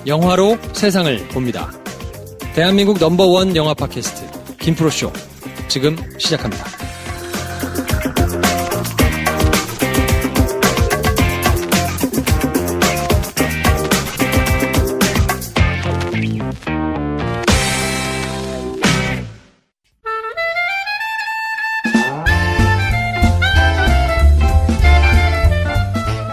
영화로 세상을 봅니다. 대한민국 넘버원 영화 팟캐스트 김프로쇼 지금 시작합니다.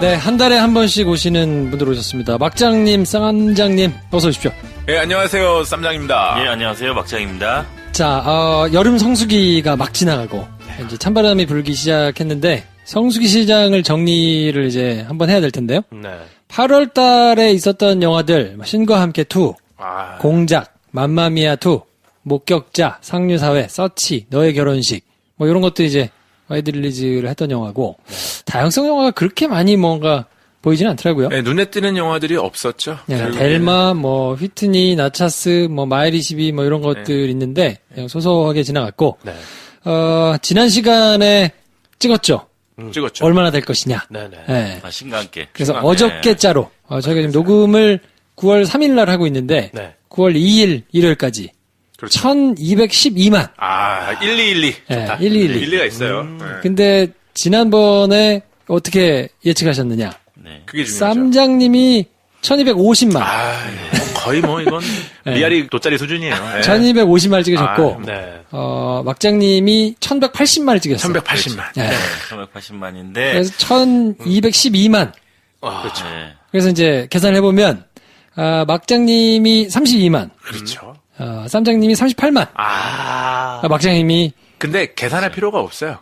네, 한 달에 한 번씩 오시는 분들 오셨습니다. 막장님, 쌈장님, 어서 오십시오. 예, 안녕하세요. 쌈장입니다. 예, 안녕하세요. 막장입니다. 자, 여름 성수기가 막 지나가고, 이제 찬바람이 불기 시작했는데, 성수기 시장을 정리를 이제 한번 해야 될 텐데요. 네. 8월 달에 있었던 영화들, 신과 함께 2, 공작, 맘마미아 2, 목격자, 상류사회, 서치, 너의 결혼식, 뭐 이런 것도 이제 와이드 릴리즈를 했던 영화고, 다양성 영화가 그렇게 많이 뭔가 보이지는 않더라고요. 네, 눈에 띄는 영화들이 없었죠. 네, 델마, 뭐 휘트니, 나차스, 뭐 마일 22, 뭐 이런 것들 있는데 그냥 소소하게 지나갔고, 네. 지난 시간에 찍었죠. 찍었죠. 얼마나 될 것이냐. 네네. 네. 신과 함께. 그래서 신과 함께. 어저께자로 저희가 지금 녹음을 9월 3일 날 하고 있는데, 네. 9월 2일 일요일까지 그렇죠. 1212만. 1212. 네, 좋다. 1212. 일리가 있어요. 네. 근데 지난번에 어떻게 예측하셨느냐? 네. 그게 중요하죠. 쌈장님이 1250만. 거의 뭐 이건 네. 리알이 돗자리 수준이에요. 네. 1250만을 찍으셨고, 네. 막장님이 1180만을 찍으셨어요. 1180만. 네. 380만인데. 그래서 1212만. 그렇죠. 네. 그래서 이제 계산해보면, 막장님이 32만. 그렇죠. 쌈장님이 38만. 막장님이 근데 계산할 필요가 없어요.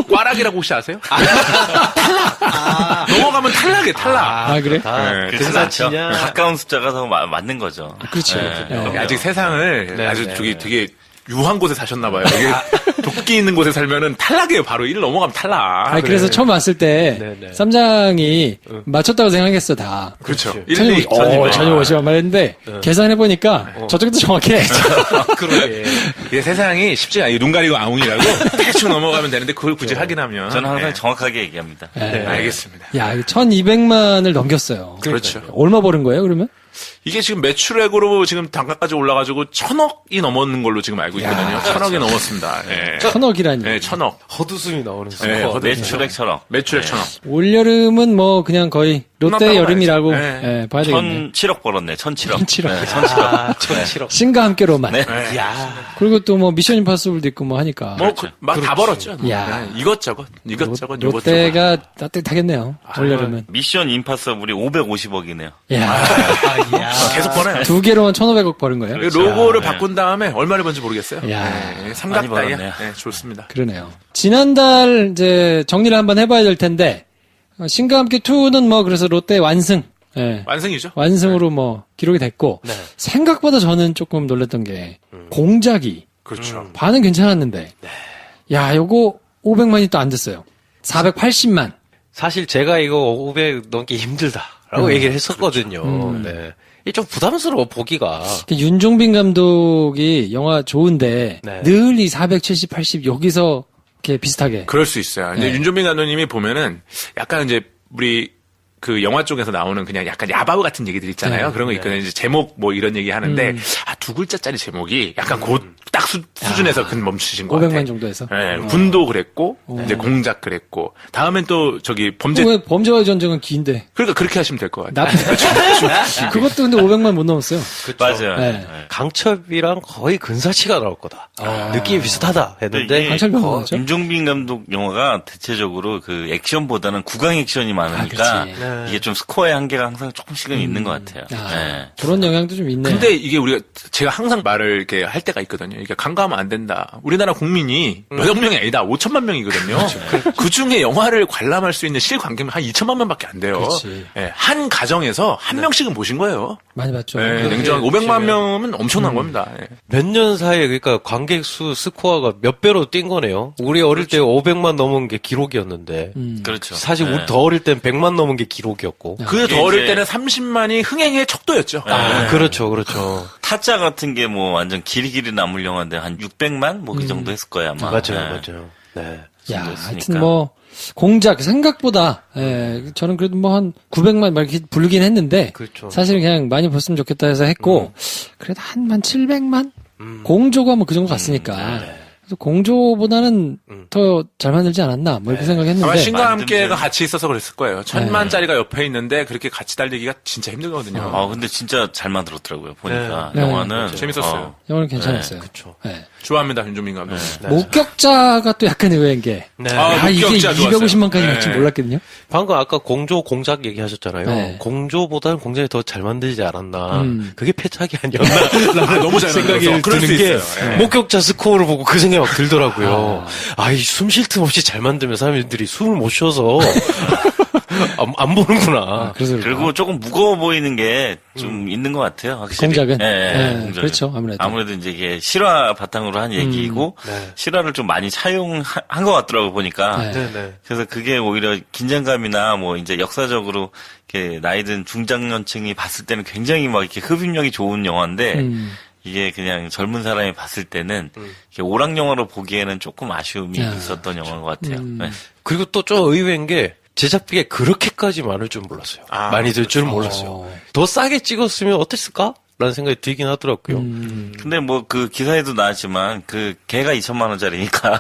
꽈락이라고 혹시 아세요? 탈락. 넘어가면 탈락이에요, 탈락. 그래? 네, 그렇진 않죠. 가까운 숫자가 더 맞는 거죠. 그렇죠. 네. 아직 세상을 네, 아주 네, 저기 네. 되게 유한 곳에 사셨나봐요. 이게 도끼 있는 곳에 살면은 탈락이에요. 바로 1 넘어가면 탈락. 그래서 처음 왔을 때, 네, 네. 쌈장이 맞췄다고 생각했어, 다. 그렇죠. 1250만 말했는데, 계산해보니까, 저쪽도 정확해. 그러게. 이게 세상이 쉽지 않아요. 눈 가리고 아웅이라고 대충 넘어가면 되는데 그걸 굳이 확인하면. 저는 항상 네. 정확하게 얘기합니다. 네. 알겠습니다. 야, 1200만을 넘겼어요. 그렇죠. 얼마 버는 거예요, 그러면? 이게 지금 매출액으로 지금 단가까지 올라가지고 1000억이 넘었는 걸로 지금 알고 있거든요. 1000억이 넘었습니다. 예. 1000억이라니. 네, 1000억. 헛웃음이 나오는 네, 순간. 헛웃음. 매출액 1000억. 매출액 네. 1000억. 올여름은 뭐 그냥 거의 롯데 끝났다고 여름이라고 봐야지. 예, 봐야 되겠네. 1007억 벌었네. 1007억. 1007억. 네, 1007억. 1007억. 신과 함께로만. 네. 야. 그리고 또 뭐 미션 임파서블도 있고 뭐 하니까. 막 다 벌었죠. 야. 네, 이것저것. 롯데가 따뜻하겠네요. 올여름은. 미션 임파서블이 550억이네요. 야, 계속 버나요. 두 개로만 1,500억 버는 거예요. 로고를 바꾼 다음에 얼마를 번지 모르겠어요. 야. 네, 삼각다이아. 많이 벌었네요. 네, 좋습니다. 그러네요. 지난달 이제 정리를 한번 해봐야 될 텐데 신과 함께 2는 뭐 그래서 롯데 완승. 예. 완승이죠. 완승으로 뭐 기록이 됐고 네. 생각보다 저는 조금 놀랐던 게 공작이 그렇죠. 반응 괜찮았는데 야 요거 500만이 또 안 됐어요. 480만. 사실 제가 이거 500 넘기 힘들다라고 얘기를 했었거든요. 네. 이게 좀 부담스러워, 보기가. 윤종빈 감독이 영화 좋은데 네. 늘 이 470, 80 여기서 이렇게 비슷하게. 그럴 수 있어요. 근데 네. 윤종빈 감독님이 보면은 약간 이제 우리 그 영화 쪽에서 나오는 그냥 약간 야바우 같은 얘기들 있잖아요. 네. 그런 거 있거든요. 이제 제목 뭐 이런 얘기 하는데 두 글자짜리 제목이 약간 딱 수준에서 그 멈추신 것 500만 같아요. 정도에서. 네, 군도 그랬고 이제 공작 그랬고 다음엔 또 저기 범죄 왜 범죄와의 전쟁은 긴데. 그러니까 그렇게 하시면 될 것 같아요. 그것도 근데 500만 못 넘었어요. 맞아요. 네. 네. 강첩이랑 거의 근사치가 나올 거다. 느낌이 비슷하다 했는데. 이게 강철병 뭐죠? 임종빈 감독 영화가 대체적으로 그 액션보다는 구강 액션이 많으니까 그렇지. 네. 이게 좀 스코어의 한계가 항상 조금씩은 있는 것 같아요. 네. 그런 영향도 좀 있네. 근데 이게 우리가 제가 항상 말을 이렇게 할 때가 있거든요. 이게 간과하면 안 된다. 우리나라 국민이 몇억 명이 아니다. 5천만 명이거든요. 그 중에 영화를 관람할 수 있는 실관객은 한 2천만 명밖에 안 돼요. 그렇지. 예, 한 가정에서 한 명씩은 보신 거예요. 많이 봤죠. 예, 냉정하게 500만 명은 엄청난 겁니다. 예. 몇 년 사이에 그러니까 관객 수 스코어가 몇 배로 뛴 거네요. 우리 어릴 때 500만 넘은 게 기록이었는데. 그렇죠. 사실 네. 우리 더 어릴 땐 100만 넘은 게 기록이었고. 그 더 어릴 때는 30만이 흥행의 척도였죠. 그렇죠, 그렇죠. 타짜 같은 게 뭐 완전 길이 남을 영화인데 한 600만 뭐 그 정도 했을 거예요 아마. 맞아요. 네. 야, 하여튼 뭐 공작 생각보다 저는 그래도 뭐 한 900만 막 이렇게 부르긴 했는데 그렇죠. 사실은 그냥 많이 봤으면 좋겠다 해서 했고 그래도 한 700만 공조가 뭐 그 정도 갔으니까 그래서 공조보다는 더 잘 만들지 않았나 뭐 이렇게 생각했는데 아마 신과 함께가 같이 있어서 그랬을 거예요. 1000만짜리가 옆에 있는데 그렇게 같이 달리기가 진짜 힘들거든요. 아 근데 진짜 잘 만들었더라고요 보니까 네. 영화는 네. 재밌었어요. 영화는 괜찮았어요. 그렇죠. 네. 좋아합니다, 윤종민 감독. 목격자가 또 약간 의외인 게 네. 이게 목격자 좋았어요. 250만까지 갈 줄 네. 몰랐거든요. 방금 아까 공작 얘기하셨잖아요. 네. 공조보다는 공작이 더 잘 만들지 않았나. 그게 패착이 아니었나. 너무 잘 생각이 만들어서 그럴 수 드는 게 있어요. 예. 목격자 스코어를 보고 그 생각이 막 들더라고요. 이 숨 쉴 틈 없이 잘 만들면 사람들이 숨을 못 쉬어서 안 보는구나. 그래서 그리고 조금 무거워 보이는 게 좀 있는 것 같아요 확실히. 공작은 공작은. 그렇죠 아무래도 이제 이게 실화 바탕으로 한 얘기이고 네. 실화를 좀 많이 차용한 것 같더라고 보니까. 네. 네네. 그래서 그게 오히려 긴장감이나 뭐 이제 역사적으로 이렇게 나이든 중장년층이 봤을 때는 굉장히 막 이렇게 흡입력이 좋은 영화인데 이게 그냥 젊은 사람이 봤을 때는 이렇게 오락 영화로 보기에는 조금 아쉬움이 있었던 영화인 것 같아요. 네. 그리고 또 좀 의외인 게 제작비가 그렇게까지 많을 줄 몰랐어요. 많이 들 줄은 몰랐어요. 더 싸게 찍었으면 어땠을까? 라는 생각이 들긴 하더라고요. 근데 뭐 그 기사에도 나왔지만 그 개가 2천만 원짜리니까.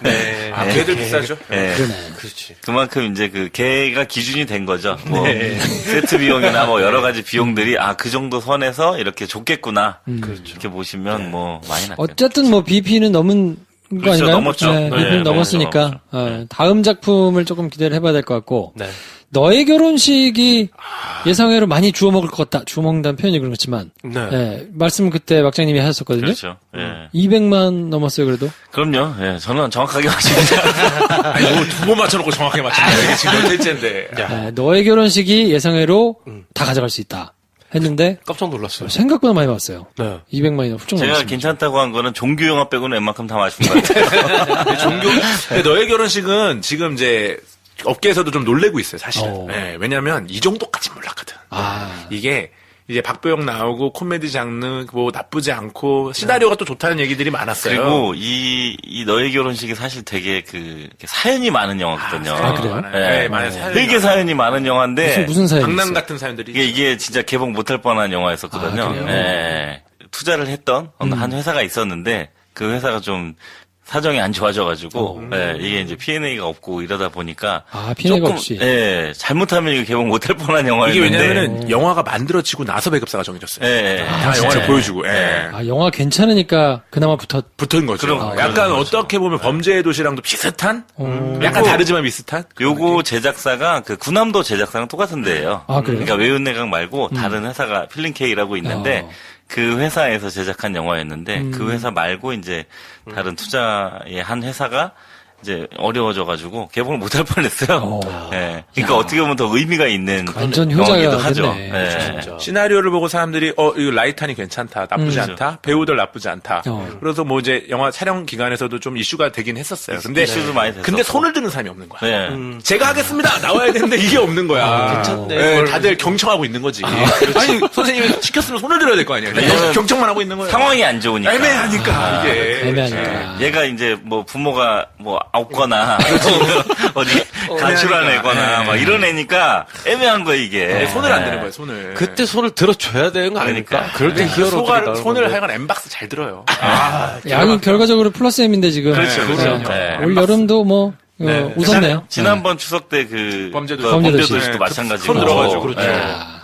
네. 걔들 비싸죠. 네. 그렇지. 그만큼 이제 그 개가 기준이 된 거죠. 뭐 세트 비용이나 뭐 여러 가지 비용들이 그 정도 선에서 이렇게 줬겠구나. 이렇게 보시면 뭐 많이 났죠. 어쨌든 뭐 BP는 넘은 거 그렇죠, 아닌가요? 넘었죠. 네, 네, BP는 넘었죠, 넘었으니까 넘었죠. 다음 작품을 조금 기대를 해봐야 될 것 같고 네. 너의 결혼식이 예상외로 많이 주워 먹을 것 같다. 주워 먹는다는 표현이 그렇지만 네. 말씀 그때 막장님이 하셨었거든요. 그렇죠. 예. 200만 넘었어요 그래도. 그럼요. 예, 저는 정확하게 맞춥니다. 아니, 뭐 두 번 맞춰놓고 정확하게 맞춘다. 이게 지금 몇 회째인데. 너의 결혼식이 예상외로 다 가져갈 수 있다. 했는데 깜짝 놀랐어요. 생각보다 많이 받았어요. 네. 200만이 훌쩍 제가 넘었습니다. 괜찮다고 한 거는 종교 영화 빼고는 웬만큼 다 맞춘 것 같아요. 근데 너의 결혼식은 지금 이제 업계에서도 좀 놀래고 있어요, 사실은. 네, 왜냐면 이 정도까지 몰랐거든. 이게 이제 박보영 나오고 코미디 장르 뭐 나쁘지 않고 시나리오가 또 좋다는 얘기들이 많았어요. 그리고 이 너의 결혼식이 사실 되게 그 사연이 많은 영화거든요. 그래요? 네, 많아요. 사연이 되게 사연이 많은 영화인데 무슨 사연이 강남 있어요? 같은 사연들이. 이게 진짜 개봉 못할 뻔한 영화였었거든요. 그래요? 예. 투자를 했던 어느 한 회사가 있었는데 그 회사가 좀 사정이 안 좋아져가지고 이게 이제 P&A가 없고 이러다 보니까 P&A가 조금 없이. 잘못하면 이게 개봉 못할 뻔한 이게 영화였는데 왜냐면은 영화가 만들어지고 나서 배급사가 정해졌어요. 다 진짜. 영화를 보여주고. 예. 영화 괜찮으니까 그나마 붙은 거죠. 그런 약간 거죠. 어떻게 보면 범죄의 도시랑도 비슷한? 약간 다르지만 비슷한? 요거 제작사가 그 구남도 제작사랑 똑같은 데예요. 그래요? 그러니까 외운내강 말고 다른 회사가 필링K라고 있는데 그 회사에서 제작한 영화였는데 그 회사 말고 이제 다른 투자의 한 회사가 이제 어려워져가지고 개봉을 못할 뻔했어요. 예. 그러니까 어떻게 보면 더 의미가 있는 완전 영화기도 효자가 하죠. 됐네. 예. 진짜. 시나리오를 보고 사람들이 이거 라이탄이 괜찮다, 나쁘지 않다, 배우들 나쁘지 않다. 그래서 뭐 이제 영화 촬영 기간에서도 좀 이슈가 되긴 했었어요. 근데 이슈도 많이 됐었고. 근데 손을 드는 사람이 없는 거야. 네. 제가 하겠습니다. 나와야 되는데 이게 없는 거야. 괜찮네. 예, 다들 경청하고 있는 거지. 아니 선생님이 시켰으면 손을 들어야 될 거 아니에요. 경청만 하고 있는 거예요. 상황이 안 좋으니까. 애매하니까 이게. 애매하니까. 얘가 이제 뭐 부모가 뭐 없거나 어디 가출한 애거나 막 이런 애니까 애매한 거야 이게. 손을 안 드는 거예요. 손을. 그때 손을 들어줘야 되는 거 아닙니까? 그러니까. 그럴 때 히어로들이 손을 하여간 엠박스 잘 들어요. 야구 결과적으로 플러스 M인데 지금. 그렇죠. 네. 올 여름도 뭐 웃었네요. 지난번 추석 때 그 범죄도시. 범죄도시도 네. 마찬가지고. 손 들어가지고. 그렇죠.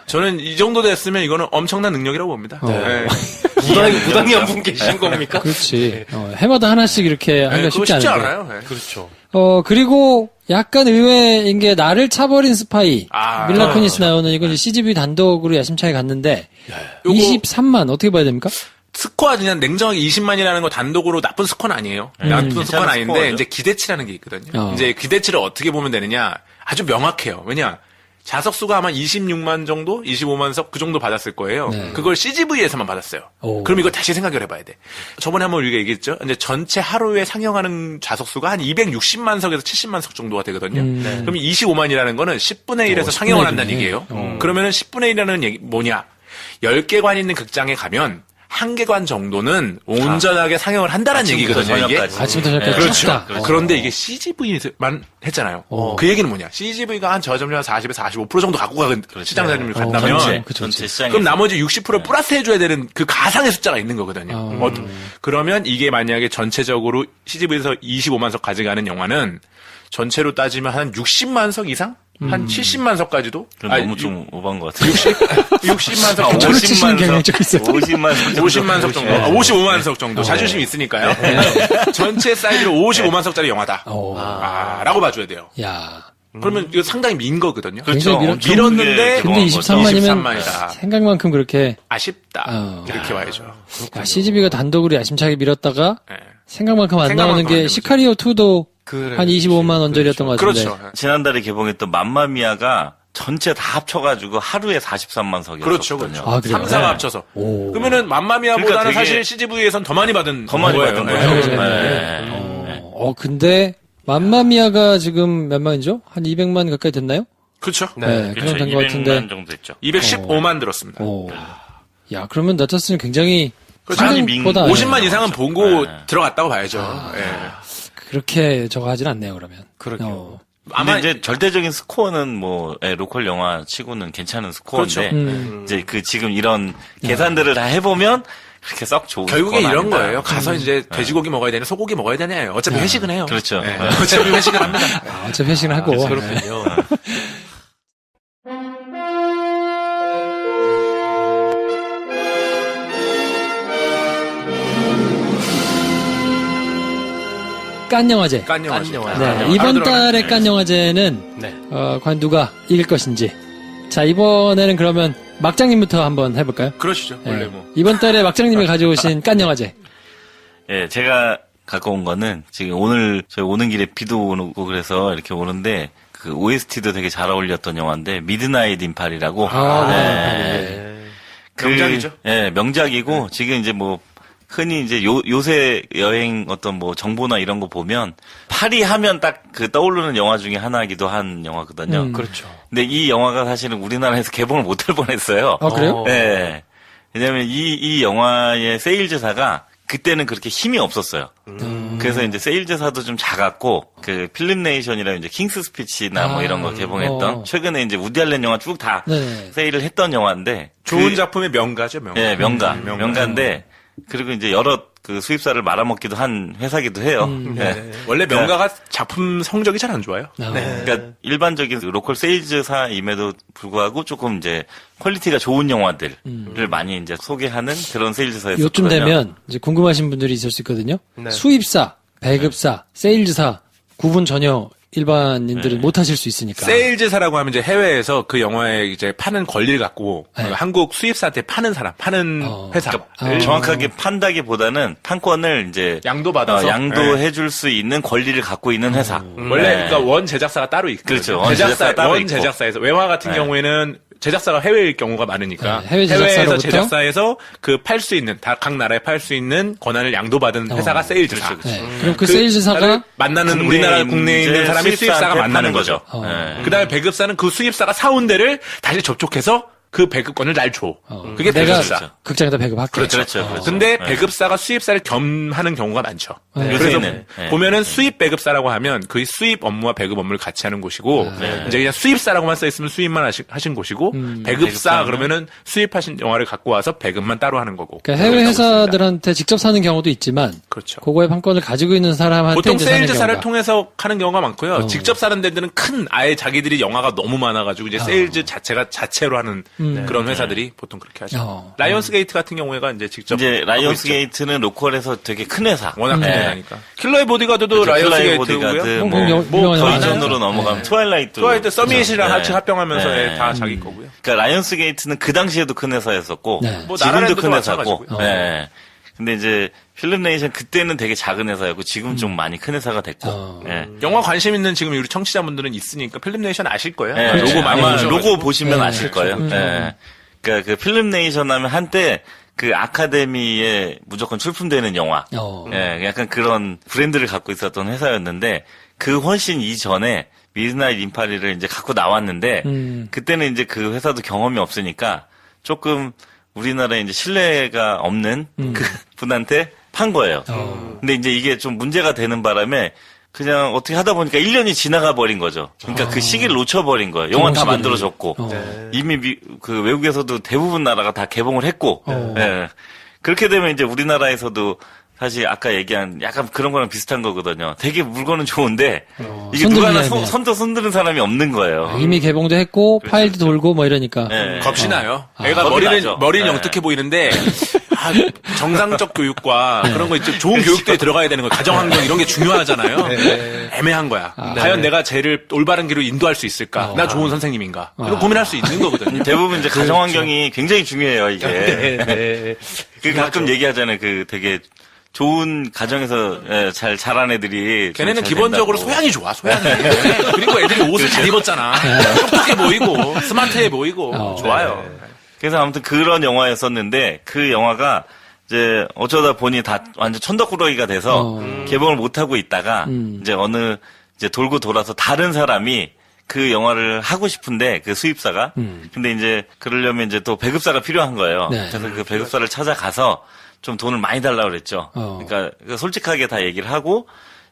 저는 이 정도 됐으면 이거는 엄청난 능력이라고 봅니다. 네. 무당이 한 분 계신 겁니까? 그렇지. 해마다 하나씩 이렇게 하기가 그거 쉽지 쉽지 않은데. 않아요. 네. 그렇죠. 그리고 약간 의외인 게 나를 차버린 스파이. 밀라 쿠니스 나오는 이건 이제 CGV 단독으로 야심차게 갔는데 요거 23만 어떻게 봐야 됩니까? 스코어 그냥 냉정하게 20만이라는 거 단독으로 나쁜 스코어는 아니에요. 나쁜 스코어는 괜찮은 아닌데 스코어죠. 이제 기대치라는 게 있거든요. 이제 기대치를 어떻게 보면 되느냐 아주 명확해요. 왜냐 자석수가 아마 26만 정도, 25만 석 그 정도 받았을 거예요. 네. 그걸 CGV에서만 받았어요. 오. 그럼 이거 다시 생각을 해봐야 돼. 저번에 한번 우리가 얘기했죠. 이제 전체 하루에 상영하는 자석수가 한 260만 석에서 70만 석 정도가 되거든요. 네. 그럼 25만이라는 거는 10분의 1에서 상영을 한다는 얘기예요. 그러면은 10분의 1이라는 얘기 뭐냐? 10개관 있는 극장에 가면 1개관 정도는 온전하게 상영을 한다는 얘기거든요, 이게. 아침부터 저녁까지. 그렇죠. 그런데 이게 CGV만 했잖아요. 그 얘기는 뭐냐? CGV가 한 저점량 40에서 45% 정도 갖고 가는 시장자님을 간다면. 전체 시장에. 그럼 나머지 60% 플러스 해줘야 되는 그 가상의 숫자가 있는 거거든요. 그러면 이게 만약에 전체적으로 CGV에서 25만 석 가져가는 영화는 전체로 따지면 한 60만 석 이상? 한 70만 석까지도? 너무 좀 오버한 것 같아요. 60만 석, 50만 석 정도, 55만 석 정도. 자존심이 있으니까요. 전체 사이즈로 55만 석짜리 영화다. 라고 봐줘야 돼요. 야. 그러면 이거 상당히 민 거거든요. 그렇죠. 밀었는데 근데 23만이면 생각만큼 그렇게 아쉽다. 이렇게 봐야죠. CGV가 단독으로 야심차게 밀었다가 생각만큼 안 나오는 게 시카리오 2도 한 25만 원짜리였던 것 같은데. 그렇죠. 지난달에 개봉했던 맘마미아가 전체 다 합쳐가지고 하루에 43만 석이었거든요. 그렇죠, 그렇죠. 3사가 합쳐서. 그러면은 맘마미아보다는 그러니까 사실 CGV에선 더 많이 받은 거예요. 근데 맘마미아가 지금 몇 만이죠? 한 200만 가까이 됐나요? 그렇죠. 네, 그런 된 것 같은데. 200만 정도 됐죠. 215만 들었습니다. 야, 그러면 나타스는 굉장히 많이 보다 50만 이상은 보고 들어갔다고 봐야죠. 그렇게 저거 하진 않네요, 그러면. 그렇죠. 아마 이제 절대적인 스코어는 뭐 로컬 영화 치고는 괜찮은 스코어인데 그렇죠. 이제 그 지금 이런 계산들을 다 해보면 그렇게 썩 좋은 결국에 이런 아니다. 거예요. 가서 이제 돼지고기 먹어야 되냐, 소고기 먹어야 되냐. 어차피 회식은 해요. 그렇죠. 어차피 회식을 합니다. 어차피 회식을 하고. 그렇군요. 깐 영화제. 깐 영화제. 네, 이번 달의 깐 영화제는 과연 누가 이길 것인지. 자, 이번에는 그러면 막장님부터 한번 해볼까요? 그러시죠. 원래 뭐. 이번 달에 막장님이 가져오신 깐 영화제. 예, 제가 갖고 온 거는 지금 오늘 저희 오는 길에 비도 오고 그래서 이렇게 오는데 그 OST도 되게 잘 어울렸던 영화인데 미드나잇 인팔이라고. 명작이죠. 예, 명작이고 지금 이제 뭐 흔히 이제 요새 여행 어떤 뭐 정보나 이런 거 보면 파리 하면 딱 그 떠오르는 영화 중에 하나이기도 한 영화거든요. 그렇죠. 근데 이 영화가 사실은 우리나라에서 개봉을 못할 뻔했어요. 아, 그래요? 네. 왜냐면 이 영화의 세일즈사가 그때는 그렇게 힘이 없었어요. 그래서 이제 세일즈사도 좀 작았고 그 필름네이션이랑 이제 킹스 스피치나 뭐 이런 거 개봉했던 최근에 이제 우디 알렌 영화 쭉 다 세일을 했던 영화인데 좋은 작품의 명가죠, 명가. 네, 명가인데 그리고 이제 여러 그 수입사를 말아먹기도 한 회사기도 해요. 네. 원래 명가가 작품 성적이 잘 안 좋아요. 그러니까 일반적인 로컬 세일즈사임에도 불구하고 조금 이제 퀄리티가 좋은 영화들을 많이 이제 소개하는 그런 세일즈사였거든요. 요쯤 되면 이제 궁금하신 분들이 있을 수 있거든요. 수입사, 배급사, 세일즈사 구분 전혀 일반인들은 못 하실 수 있으니까. 세일즈사라고 하면 이제 해외에서 그 영화에 이제 파는 권리를 갖고 한국 수입사한테 파는 사람, 파는 회사. 정확하게 판다기보다는 판권을 이제 양도받아서 양도해줄 수 있는 권리를 갖고 있는 회사. 원래 그러니까 원 제작사가 따로 있고. 그렇죠. 원 제작사에서 외화 같은 경우에는 제작사가 해외일 경우가 많으니까 해외 해외에서 제작사에서 그 팔 수 있는 각 나라에 팔 수 있는 권한을 양도받은 회사가 세일즈사. 그럼 그 세일즈사가 만나는 우리나라 국내에 있는 사람이 수입사가 만나는 거죠. 그다음에 배급사는 그 수입사가 사온 데를 다시 접촉해서 그 배급권을 날 줘. 그게 배급사. 내가 극장에다 배급할게. 그렇죠. 근데 배급사가 수입사를 겸하는 경우가 많죠. 그래서 보면은 수입 배급사라고 하면 그 수입 업무와 배급 업무를 같이 하는 곳이고 이제 그냥 수입사라고만 써 있으면 수입만 하신 곳이고 배급사 그러면은 수입하신 영화를 갖고 와서 배급만 따로 하는 거고. 그러니까 해외 회사들한테 직접 사는 경우도 있지만 그렇죠. 그거의 판권을 가지고 있는 사람한테 보통 이제 사는 세일즈사를 경우가. 통해서 하는 경우가 많고요. 직접 사는 데들은 큰 아예 자기들이 영화가 너무 많아가지고 이제 세일즈 자체가 자체로 하는 그런 회사들이 보통 그렇게 하죠. 라이온스 게이트 같은 경우에가 이제 직접 이제 라이온스 게이트는 로컬에서 되게 큰 회사. 워낙 큰 회사니까. 킬러의 보디가드도 라이온스 게이트고요. 뭐 이전으로 넘어가면 트와일라이트 서밋이랑 같이 합병하면서 다 자기 거고요. 그러니까 라이온스 게이트는 그 당시에도 큰 회사였었고 뭐 지금도 큰 나라랜드도 회사고. 근데 이제 필름네이션 그때는 되게 작은 회사였고 지금 좀 많이 큰 회사가 됐고. 예. 영화 관심 있는 지금 우리 청취자분들은 있으니까 필름네이션 아실 거예요. 예, 로고 많이 아마 보셔가지고. 로고 보시면 아실 그렇죠. 거예요. 예. 그러니까 그 필름네이션 하면 한때 그 아카데미에 무조건 출품되는 영화. 예, 약간 그런 브랜드를 갖고 있었던 회사였는데 그 훨씬 이전에 미드나잇 인파리를 이제 갖고 나왔는데 그때는 이제 그 회사도 경험이 없으니까 조금 우리나라에 이제 신뢰가 없는 그 분한테 판 거예요. 근데 이제 이게 좀 문제가 되는 바람에 그냥 어떻게 하다 보니까 1년이 지나가 버린 거죠. 그러니까 그 시기를 놓쳐버린 거예요. 영화 다 만들어졌고 이미 그 외국에서도 대부분 나라가 다 개봉을 했고 예. 그렇게 되면 이제 우리나라에서도 사실 아까 얘기한 약간 그런 거랑 비슷한 거거든요. 되게 물건은 좋은데 이게 누가 하나 손도 손드는 사람이 없는 거예요. 이미 개봉도 했고 그렇죠, 파일도 돌고 뭐 이러니까. 네. 겁이 나요. 애가 겁이 머리는 나죠. 영특해 보이는데 정상적 교육과 그런 거 있죠. 좋은 교육대에 들어가야 되는 거, 가정환경 이런 게 중요하잖아요. 애매한 거야. 과연 내가 쟤를 올바른 길로 인도할 수 있을까? 나 좋은 선생님인가? 이런 고민할 수 있는 거거든요. 대부분 이제 가정환경이 굉장히 중요해요, 이게. 네. 그 가끔 얘기하잖아요. 그 되게 좋은 가정에서 잘 자란 애들이 걔네는 잘 기본적으로 된다고. 소양이 좋아, 소양이. 그리고 애들이 옷을 잘 입었잖아. 똑똑해 보이고, 스마트해 보이고, 좋아요. 그래서 아무튼 그런 영화였었는데 그 영화가 이제 어쩌다 보니 다 완전 천덕꾸러기가 돼서 개봉을 못 하고 있다가 이제 어느 이제 돌고 돌아서 다른 사람이 그 영화를 하고 싶은데 그 수입사가 근데 이제 그러려면 이제 또 배급사가 필요한 거예요. 네. 그래서 그 배급사를 찾아가서 좀 돈을 많이 달라고 그랬죠. 그러니까 솔직하게 다 얘기를 하고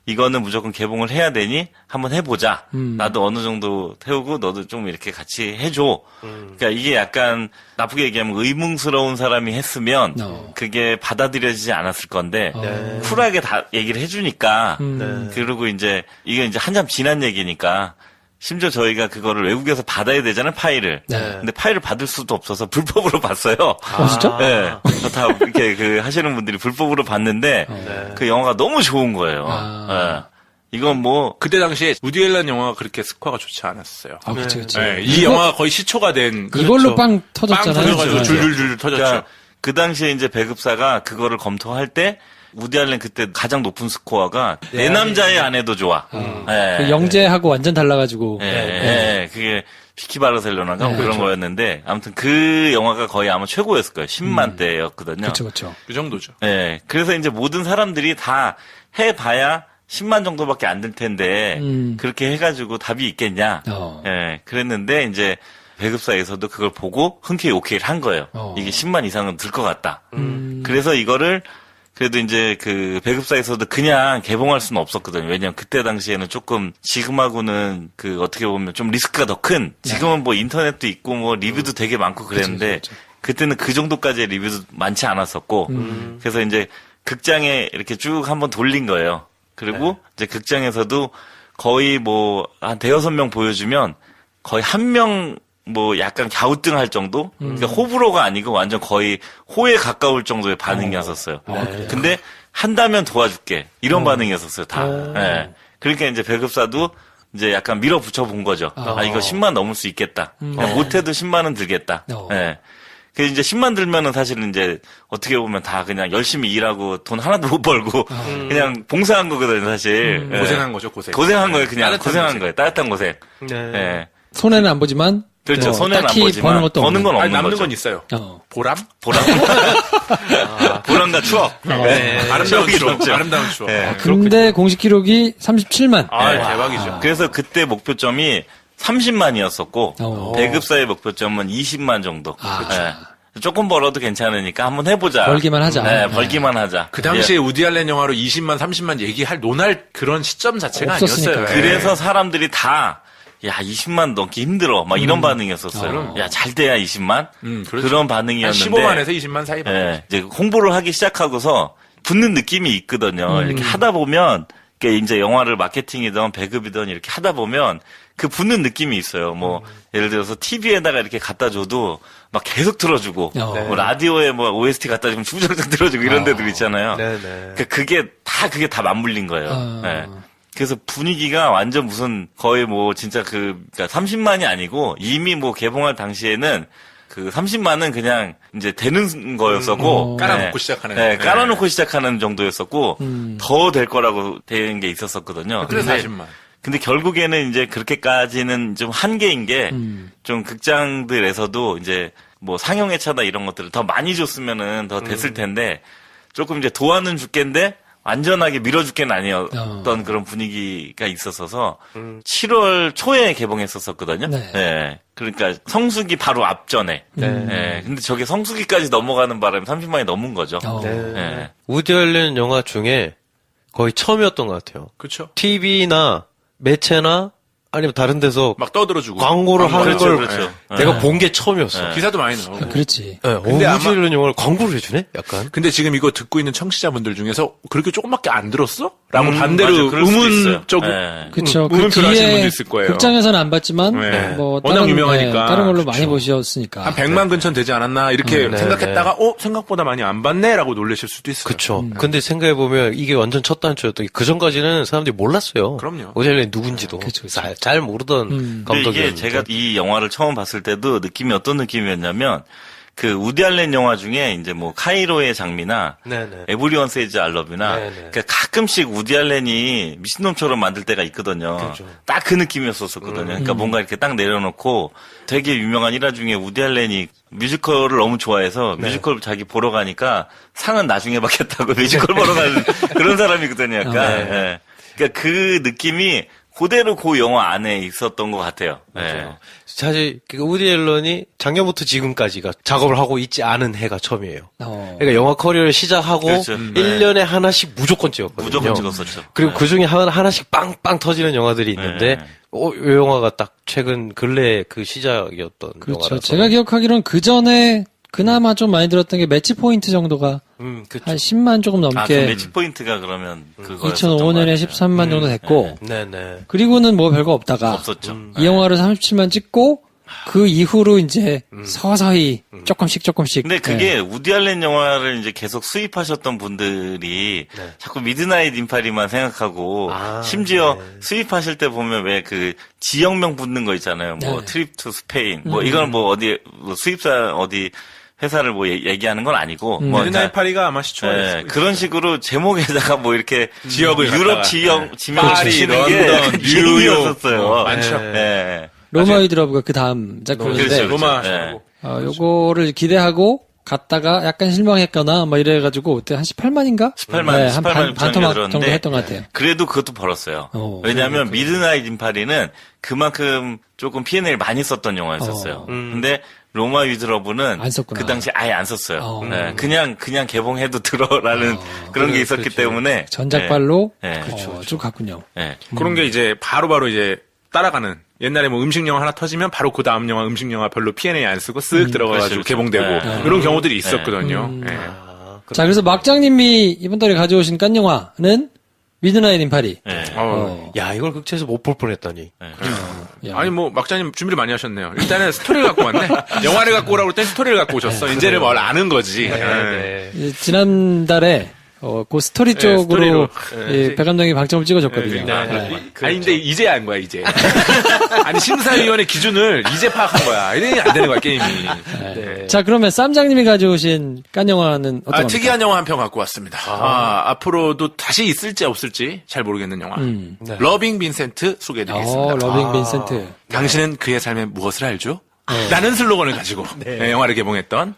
이거는 무조건 개봉을 해야 되니 한번 해보자. 나도 어느 정도 태우고 너도 좀 이렇게 같이 해줘. 그러니까 이게 약간 나쁘게 얘기하면 의문스러운 사람이 했으면 그게 받아들여지지 않았을 건데 쿨하게 다 얘기를 해주니까 그리고 이제 이게 이제 한참 지난 얘기니까 심지어 저희가 그거를 외국에서 받아야 되잖아요, 파일을. 근데 파일을 받을 수도 없어서 불법으로 봤어요. 진짜? 네. 다 이렇게 그 하시는 분들이 불법으로 봤는데 그 영화가 너무 좋은 거예요. 네. 이건 뭐 그때 당시에 우디 앨런 영화가 그렇게 스코어가 좋지 않았어요. 그치. 네, 이 영화가 거의 시초가 된 이걸로 빵 빵 터졌잖아요. 터져가지고 줄줄줄 터졌죠. 그러니까 그 당시에 이제 배급사가 그거를 검토할 때 우디 알렌 그때 가장 높은 스코어가 내 남자의 아내도 좋아. 네. 그 영재하고 완전 달라가지고. 그게 피키 바르셀로나가 그런 거였는데 아무튼 그 영화가 거의 아마 최고였을 거예요. 10만 대였거든요. 그렇죠. 그 정도죠. 네. 그래서 이제 모든 사람들이 다 해봐야 10만 정도밖에 안 될 텐데 그렇게 해가지고 답이 있겠냐. 그랬는데 이제 배급사에서도 그걸 보고 흔쾌히 오케이를 한 거예요. 이게 10만 이상은 들 것 같다. 그래서 이거를 그래도 이제 그 배급사에서도 그냥 개봉할 수는 없었거든요. 왜냐면 그때 당시에는 조금 지금하고는 그 어떻게 보면 좀 리스크가 더 큰 지금은 뭐 인터넷도 있고 뭐 리뷰도 되게 많고 그랬는데 그때는 그 정도까지의 리뷰도 많지 않았었고 그래서 이제 극장에 이렇게 쭉 한번 돌린 거예요. 그리고 이제 극장에서도 거의 뭐 한 대여섯 명 보여주면 거의 한 명 뭐 약간 갸우뚱할 정도? 그러니까 호불호가 아니고 완전 거의 호에 가까울 정도의 반응이었었어요. 근데 한다면 도와줄게. 이런 반응이었었어요, 다. 네. 그러니까 이제 배급사도 이제 약간 밀어붙여 본 거죠. 이거 10만 넘을 수 있겠다. 못해도 10만은 들겠다. 네. 그래서 이제 10만 들면은 사실은 이제 어떻게 보면 다 그냥 열심히 일하고 돈 하나도 못 벌고 그냥 봉사한 거거든요, 사실. 고생한 거죠, 고생. 고생한 거예요, 그냥. 따뜻한 고생한 고생. 거예요. 따뜻한 고생. 네. 손해는 안 보지만. 그렇죠. 손해는 안 딱히 보지만 버는 것도 버는 건 아니, 없는 남는 거죠. 건 있어요. 보람? 보람? 보람과 추억. 아름다운 추억. 있었죠. 아름다운 추억. 네. 근데 공식 기록이 37만. 대박이죠. 그래서 그때 목표점이 30만이었었고 오. 배급사의 목표점은 20만 정도. 네. 조금 벌어도 괜찮으니까 한번 해보자. 벌기만 하자. 네, 벌기만 하자. 그 당시에 우디 알렌 영화로 20만, 30만 논할 그런 시점 자체가 없었으니까요. 아니었어요. 그래서 사람들이 다 야, 20만 넘기 힘들어. 막 이런 반응이었었어요. 야, 잘 돼야 20만? 그렇죠. 그런 한 반응이었는데. 15만에서 20만 사이. 예, 이제 홍보를 하기 시작하고서 붙는 느낌이 있거든요. 이렇게 하다 보면, 이제 영화를 마케팅이든 배급이든 이렇게 하다 보면 그 붙는 느낌이 있어요. 뭐, 예를 들어서 TV에다가 이렇게 갖다 줘도 막 계속 틀어주고, 뭐 라디오에 뭐 OST 갖다 주면 주구장창 틀어주고 이런 데들 있잖아요. 그러니까 그게 다 맞물린 거예요. 예. 그래서 분위기가 완전 무슨 거의 뭐 진짜 그러니까 30만이 아니고 이미 뭐 개봉할 당시에는 그 30만은 그냥 이제 되는 거였었고 깔아놓고 시작하는. 네, 깔아놓고 시작하는 정도였었고 더 될 거라고 된 게 있었었거든요. 그래서 40만. 근데 결국에는 이제 그렇게까지는 좀 한계인 게 좀 극장들에서도 이제 뭐 상영회차나 이런 것들을 더 많이 줬으면은 더 됐을 텐데 조금 이제 도와는 줄겠는데 완전하게 밀어줄게는 아니었던 그런 분위기가 있었어서 7월 초에 개봉했었거든요. 네. 네. 그러니까 성수기 바로 앞전에. 네. 근데 저게 성수기까지 넘어가는 바람에 30만이 넘은 거죠. 네. 우디 앨런 영화 중에 거의 처음이었던 것 같아요. 그렇죠. TV나 매체나 아니면 다른 데서 막 떠들어주고 광고를 하는 걸 그렇죠. 내가 본 게 처음이었어. 기사도 많이 나오고. 그렇지. 네, 우디 앨런 영화를 광고를 해주네? 약간. 근데 지금 이거 듣고 있는 청취자분들 중에서 그렇게 조금밖에 안 들었어? 라고 반대로 맞아, 그럴 수도 의문적 있어요. 그렇죠. 의문표를 하시는 분도 있을 거예요. 극장에서는 안 봤지만 네. 뭐 워낙 다른, 유명하니까. 다른 걸로 많이 그렇죠. 보셨으니까. 한 100만 근처는 되지 않았나 이렇게 생각했다가 생각보다 많이 안 봤네 라고 놀라실 수도 있어요. 그쵸. 근데 생각해보면 이게 완전 첫 단추였던 게 그전까지는 사람들이 몰랐어요. 그럼요. 우디 앨런이 누군지도. 그쵸. 잘 모르던 근데 감독이었는데. 이게 제가 이 영화를 처음 봤을 때도 느낌이 어떤 느낌이었냐면 그 우디 알렌 영화 중에 이제 뭐 카이로의 장미나 네네. 에브리원 세이즈 알러뷰나 네네. 그러니까 가끔씩 우디 알렌이 미친놈처럼 만들 때가 있거든요. 그렇죠. 딱 그 느낌이었었거든요. 그러니까 뭔가 이렇게 딱 내려놓고 되게 유명한 일화 중에 우디 알렌이 뮤지컬을 너무 좋아해서 뮤지컬 자기 보러 가니까 상은 나중에 받겠다고 뮤지컬 보러 가는 그런 사람이거든요. 약간. 예. 그러니까 그 느낌이 그대로 그 영화 안에 있었던 것 같아요. 네. 사실 그 우디 앨런이 작년부터 지금까지가 작업을 하고 있지 않은 해가 처음이에요. 그러니까 영화 커리어를 시작하고 그렇죠. 1년에 하나씩 무조건 찍었거든요. 무조건 찍었었죠. 그리고 그 중에 하나씩 빵빵 터지는 영화들이 있는데 이 영화가 딱 최근 근래 그 시작이었던 그렇죠. 영화라서. 제가 기억하기로는 그 전에 그나마 좀 많이 들었던 게 매치 포인트 정도가 그쵸. 한 10만 조금 그 넘게 매치 포인트가 그러면 그거 2005년에 13만 정도 됐고 네네. 그리고는 뭐 별거 없다가 없었죠. 이 영화를 37만 찍고 그 이후로 이제 서서히 조금씩 근데 그게 우디 알렌 영화를 이제 계속 수입하셨던 분들이 자꾸 미드나잇 인파리만 생각하고 심지어 수입하실 때 보면 왜 그 지역명 붙는 거 있잖아요. 뭐 트립 투 스페인 뭐 이건 뭐 어디 뭐 수입사 어디 회사를 뭐 얘기하는 건 아니고 뭐 미드나잇 파리가 아마 시초였어요. 그런 식으로 제목에다가 뭐 이렇게 지역을 유럽 갖다가. 지역 지명을 파리, 붙이는 게 런던, 뉴욕 유행이었었어요. 많죠. 네. 로마의 드러브가 그 다음 작품인데 그렇죠. 로마 네. 요거를 기대하고 갔다가 약간 실망했거나 뭐 이래가지고 그때 한 18만인가? 18만, 네, 18만 한 반토막 정도 들었는데 했던 것 같아요. 그래도 그것도 벌었어요. 왜냐하면 미드나잇 인파리는 그만큼 조금 P&L 많이 썼던 영화였었어요. 근데 로마 위드러브는 안 썼구나. 그 당시에 아예 안 썼어요. 네, 그냥 개봉해도 들어라는 그런 게 있었기 때문에 전작발로 네. 쭉 갔군요. 네. 그런 게 이제 바로바로 이제 따라가는 옛날에 뭐 음식 영화 하나 터지면 바로 그 다음 영화 음식 영화 별로 P&A 안 쓰고 쓱 들어가가지고 그렇죠. 개봉되고 네. 이런 경우들이 있었거든요. 네. 자, 그래서 막장님이 이번 달에 가져오신 깐 영화는 미드나잇 인파리. 네. 야, 이걸 극장에서 못 볼 뻔했다니. 야. 아니 뭐 막자님 준비를 많이 하셨네요. 일단은 스토리를 갖고 왔네. 영화를 갖고 오라고 그랬더니 스토리를 갖고 오셨어. 이제는 뭘 아는 거지. 네. 지난달에 그 스토리 쪽으로 예, 배 감독이 방점을 찍어줬거든요. 아니 근데 이제 한 거야 이제. 아니 심사위원의 기준을 이제 파악한 거야. 이래야 안 되는 거야 게임이. 자, 그러면 쌈장님이 가져오신 깐 영화는 어떤 겁니까? 특이한 영화 한 편 갖고 왔습니다. 앞으로도 다시 있을지 없을지 잘 모르겠는 영화. 러빙 빈센트 소개해드리겠습니다. 러빙 빈센트. 당신은 그의 삶에 무엇을 알죠? 라는 슬로건을 가지고 영화를 개봉했던.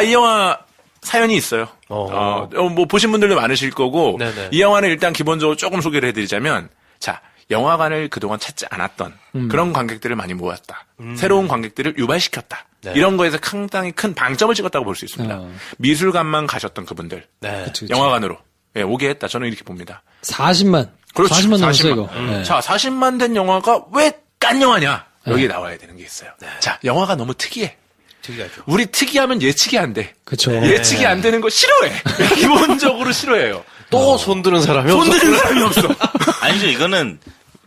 이 영화 사연이 있어요. 뭐 보신 분들도 많으실 거고 네네. 이 영화는 일단 기본적으로 조금 소개를 해드리자면 자 영화관을 그동안 찾지 않았던 그런 관객들을 많이 모았다. 새로운 관객들을 유발시켰다. 이런 거에서 상당히 큰 방점을 찍었다고 볼 수 있습니다. 미술관만 가셨던 그분들 그쵸. 영화관으로 오게 했다. 저는 이렇게 봅니다. 40만. 그렇죠. 40만 넘었어요, 이거. 네. 자 40만 된 영화가 왜 깐 영화냐? 여기 나와야 되는 게 있어요. 자 영화가 너무 특이해. 특이하죠. 우리 특이하면 예측이 안 돼. 그쵸. 예측이 안 되는 거 싫어해. 기본적으로 싫어해요. 또 손드는 사람이 없어. 손드는 사람이 없어. 아니죠. 이거는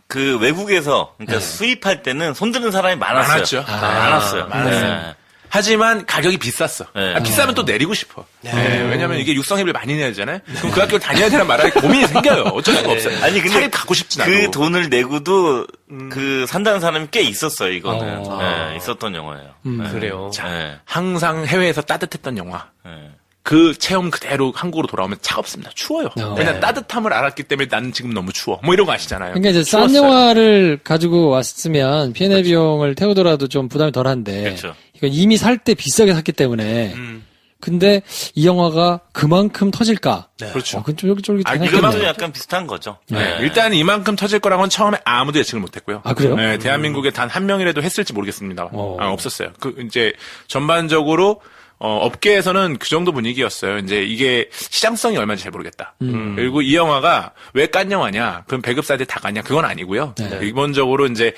그 외국에서 그러니까 수입할 때는 손드는 사람이 많았어요. 많았죠. 많았어요. 많았어요. 네. 하지만 가격이 비쌌어. 네. 비싸면 또 내리고 싶어. 왜냐면 이게 육성회비를 많이 내야 되잖아요. 그럼 그 학교를 다녀야 되는 말에 고민이 생겨요. 어쩔 수가 없어요. 아니 근데 사립 가고 싶진 않아. 그 돈을 내고도 그 산다는 사람이 꽤 있었어요. 이거는 있었던 영화예요. 그래요. 자, 항상 해외에서 따뜻했던 영화. 그 체험 그대로 한국으로 돌아오면 차갑습니다. 추워요. 왜냐면 따뜻함을 알았기 때문에 나는 지금 너무 추워. 뭐 이런 거 아시잖아요. 그러니까 이제 싼 영화를 가지고 왔으면 P&L 비용을 태우더라도 좀 부담이 덜한데 그렇죠. 이거 이미 살 때 비싸게 샀기 때문에 근데 이 영화가 그만큼 터질까? 그렇죠. 그건 좀 쫄깃쫄깃하겠네요. 이것도 약간 비슷한 거죠. 일단 이만큼 터질 거라고는 처음에 아무도 예측을 못했고요. 아, 그래요? 네, 대한민국에 단 한 명이라도 했을지 모르겠습니다. 없었어요. 이제 전반적으로 업계에서는 그 정도 분위기였어요. 이제 이게 시장성이 얼마인지 잘 모르겠다. 그리고 이 영화가 왜 깐 영화냐? 그럼 배급사들 다 갔냐? 그건 아니고요. 기본적으로 이제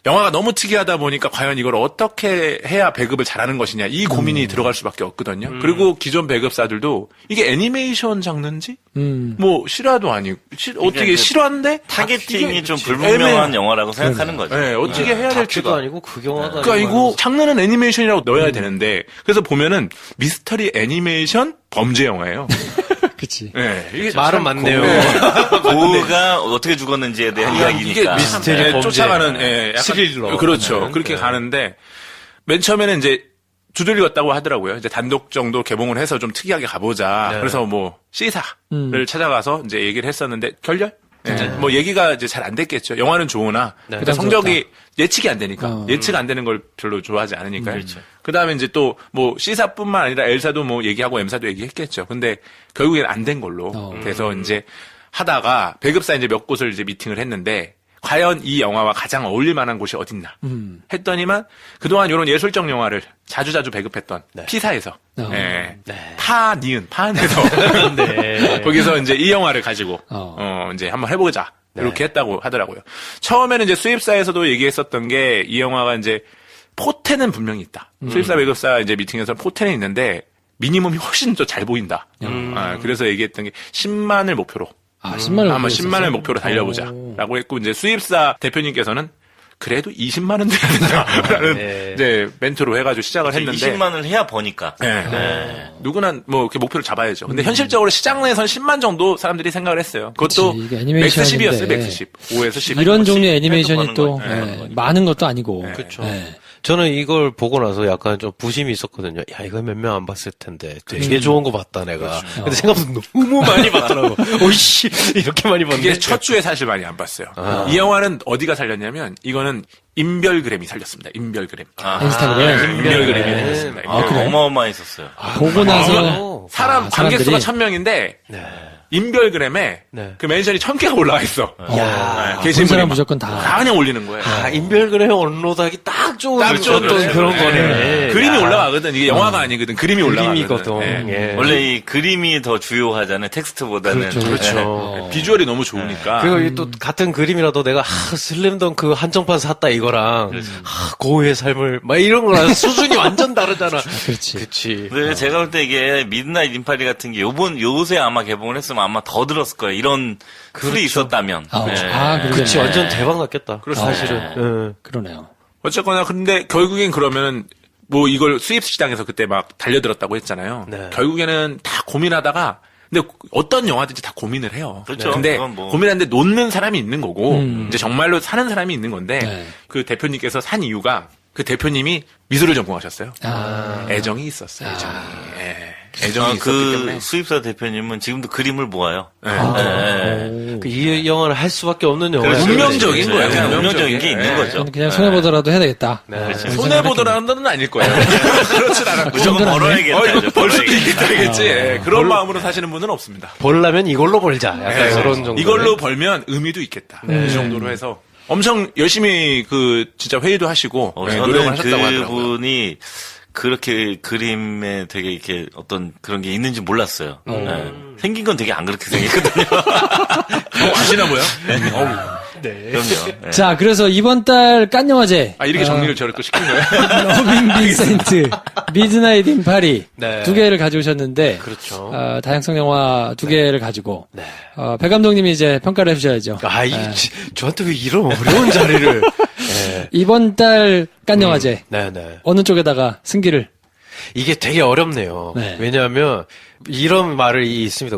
영화가 너무 특이하다 보니까 과연 이걸 어떻게 해야 배급을 잘하는 것이냐 이 고민이 들어갈 수밖에 없거든요. 그리고 기존 배급사들도 이게 애니메이션 장르인지 뭐 실화도 아니고 어떻게 실화인데 타겟팅이 좀 불분명한 영화라고 생각하는 거죠. 네, 어떻게 해야 될지가 다큐도 아니고 극영화도 그러니까 아니고 이거 장르는 애니메이션이라고 넣어야 되는데 그래서 보면은 미스터리 애니메이션 범죄 영화예요. 그치. 네, 이게 말은 맞네요. 고우가 어떻게 죽었는지에 대한 이야기니까. 이게 미스테리 범죄. 쫓아가는 약간 스릴러. 그렇죠. 그렇게 가는데 맨 처음에는 이제 두들겼다고 하더라고요. 이제 단독 정도 개봉을 해서 좀 특이하게 가보자. 그래서 뭐 C사를 찾아가서 이제 얘기를 했었는데 결렬? 뭐 얘기가 이제 잘 안 됐겠죠. 영화는 좋으나 그러니까 성적이 예측이 안 되니까 예측 안 되는 걸 별로 좋아하지 않으니까요. 그렇죠. 그다음에 이제 또 뭐 C사뿐만 아니라 L사도 뭐 얘기하고 M사도 얘기했겠죠. 근데 결국엔 안 된 걸로 돼서 이제 하다가 배급사 이제 몇 곳을 이제 미팅을 했는데 과연 이 영화와 가장 어울릴 만한 곳이 어딨나 했더니만 그동안 이런 예술적 영화를 자주자주 배급했던 P사에서 파안에서 거기서 이제 이 영화를 가지고 이제 한번 해보자 이렇게 했다고 하더라고요. 처음에는 이제 수입사에서도 얘기했었던 게 이 영화가 이제 포텐은 분명히 있다. 수입사 배급사 이제 미팅에서 포텐은 있는데 미니멈이 훨씬 더 잘 보인다. 그래서 얘기했던 게 10만을 목표로. 10만을 한번 10만을 목표로 달려보자라고 했고 이제 수입사 대표님께서는 그래도 20만은 돼야 된다라는 이제 멘트로 해가지고 시작을 했는데 20만을 해야 버니까. 누구나 뭐 이렇게 목표를 잡아야죠. 근데 현실적으로 시장 내에서는 10만 정도 사람들이 생각을 했어요. 그것도 맥스 10이었어요. 맥스 10. 5에서 10. 이런 종류의 애니메이션이 또 많은 것도 아니고. 그렇죠. 저는 이걸 보고 나서 약간 좀 부심이 있었거든요. 야, 이거 몇 명 안 봤을 텐데. 되게 좋은 거 봤다, 내가. 근데 생각보다 너무 많이 봤더라고. 오이씨, 이렇게 많이 봤네. 이게 첫 주에 사실 많이 안 봤어요. 이 영화는 어디가 살렸냐면, 이거는 인별그램이 살렸습니다. 인별그램. 인스타그램. 인별그램이 살렸습니다. 그래? 어마어마했었어요. 보고 나서. 사람, 관객수가 1000명인데, 인별그램에 그 멘션이 1000개가 올라와 있어. 계신 사람 무조건 다 그냥 올리는 거예요. 인별그램 업로드하기 딱 좋은 그런 거네. 그림이 올라가거든. 이게 영화가 아니거든. 그림이 올라가거든. 원래 이 그림이 더 주요하잖아요. 텍스트보다는. 그렇죠. 비주얼이 너무 좋으니까. 그리고 또 같은 그림이라도 내가 슬램덩크 한정판 샀다 이거랑 고우의 삶을 막 이런 거랑 수준이 완전 다르잖아. 그렇지. 근데 제가 볼 때 이게 미드나잇 인파리 같은 게 요새 아마 개봉을 했으면 아마 더 들었을 거예요. 이런 풀이 있었다면. 그렇지. 완전 대박 났겠다. 사실은. 그러네요. 어쨌거나 근데 결국엔 그러면은 뭐 이걸 수입 시장에서 그때 막 달려들었다고 했잖아요. 결국에는 다 고민하다가 근데 어떤 영화든지 다 고민을 해요. 그렇죠. 근데 고민하는데 놓는 사람이 있는 거고 이제 정말로 사는 사람이 있는 건데 그 대표님께서 산 이유가 그 대표님이 미술을 전공하셨어요. 애정이 있었어요. 애정이 있었기 때문에. 수입사 대표님은 지금도 그림을 모아요. 이 영화를 할 수밖에 없는 영화. 운명적인 거예요. 그냥 운명적인 게 있는 거죠. 그냥 손해보더라도 해야 되겠다. 손해보더라도는 아닐 거예요. 그렇진 않았고. 무조건 벌어야겠다. 벌 수도 있겠다겠지. 그런 마음으로 사시는 분은 없습니다. 벌려면 이걸로 벌자. 약간 그런 정도. 이걸로 벌면 의미도 있겠다. 이 정도로 해서. 엄청 열심히 진짜 회의도 하시고 노력을 하셨다고 하더라고요. 그분이 그렇게 그림에 되게 이렇게 어떤 그런 게 있는지 몰랐어요. 생긴 건 되게 안 그렇게 생겼거든요. 아시나 보요? 그럼요. 자, 그래서 이번 달 칸 영화제. 이렇게 정리를 저렇게 시킨 거예요? 러빙 빈센트, 미드나잇 인 파리 두 개를 가져오셨는데, 그렇죠. 다양성 영화 두 개를 가지고, 배 감독님이 이제 평가를 해주셔야죠. 저한테 왜 이런 어려운 자리를. 네. 이번 달 깐 영화제. 네네. 어느 쪽에다가 승기를. 이게 되게 어렵네요. 네. 왜냐하면 이런 말이 있습니다.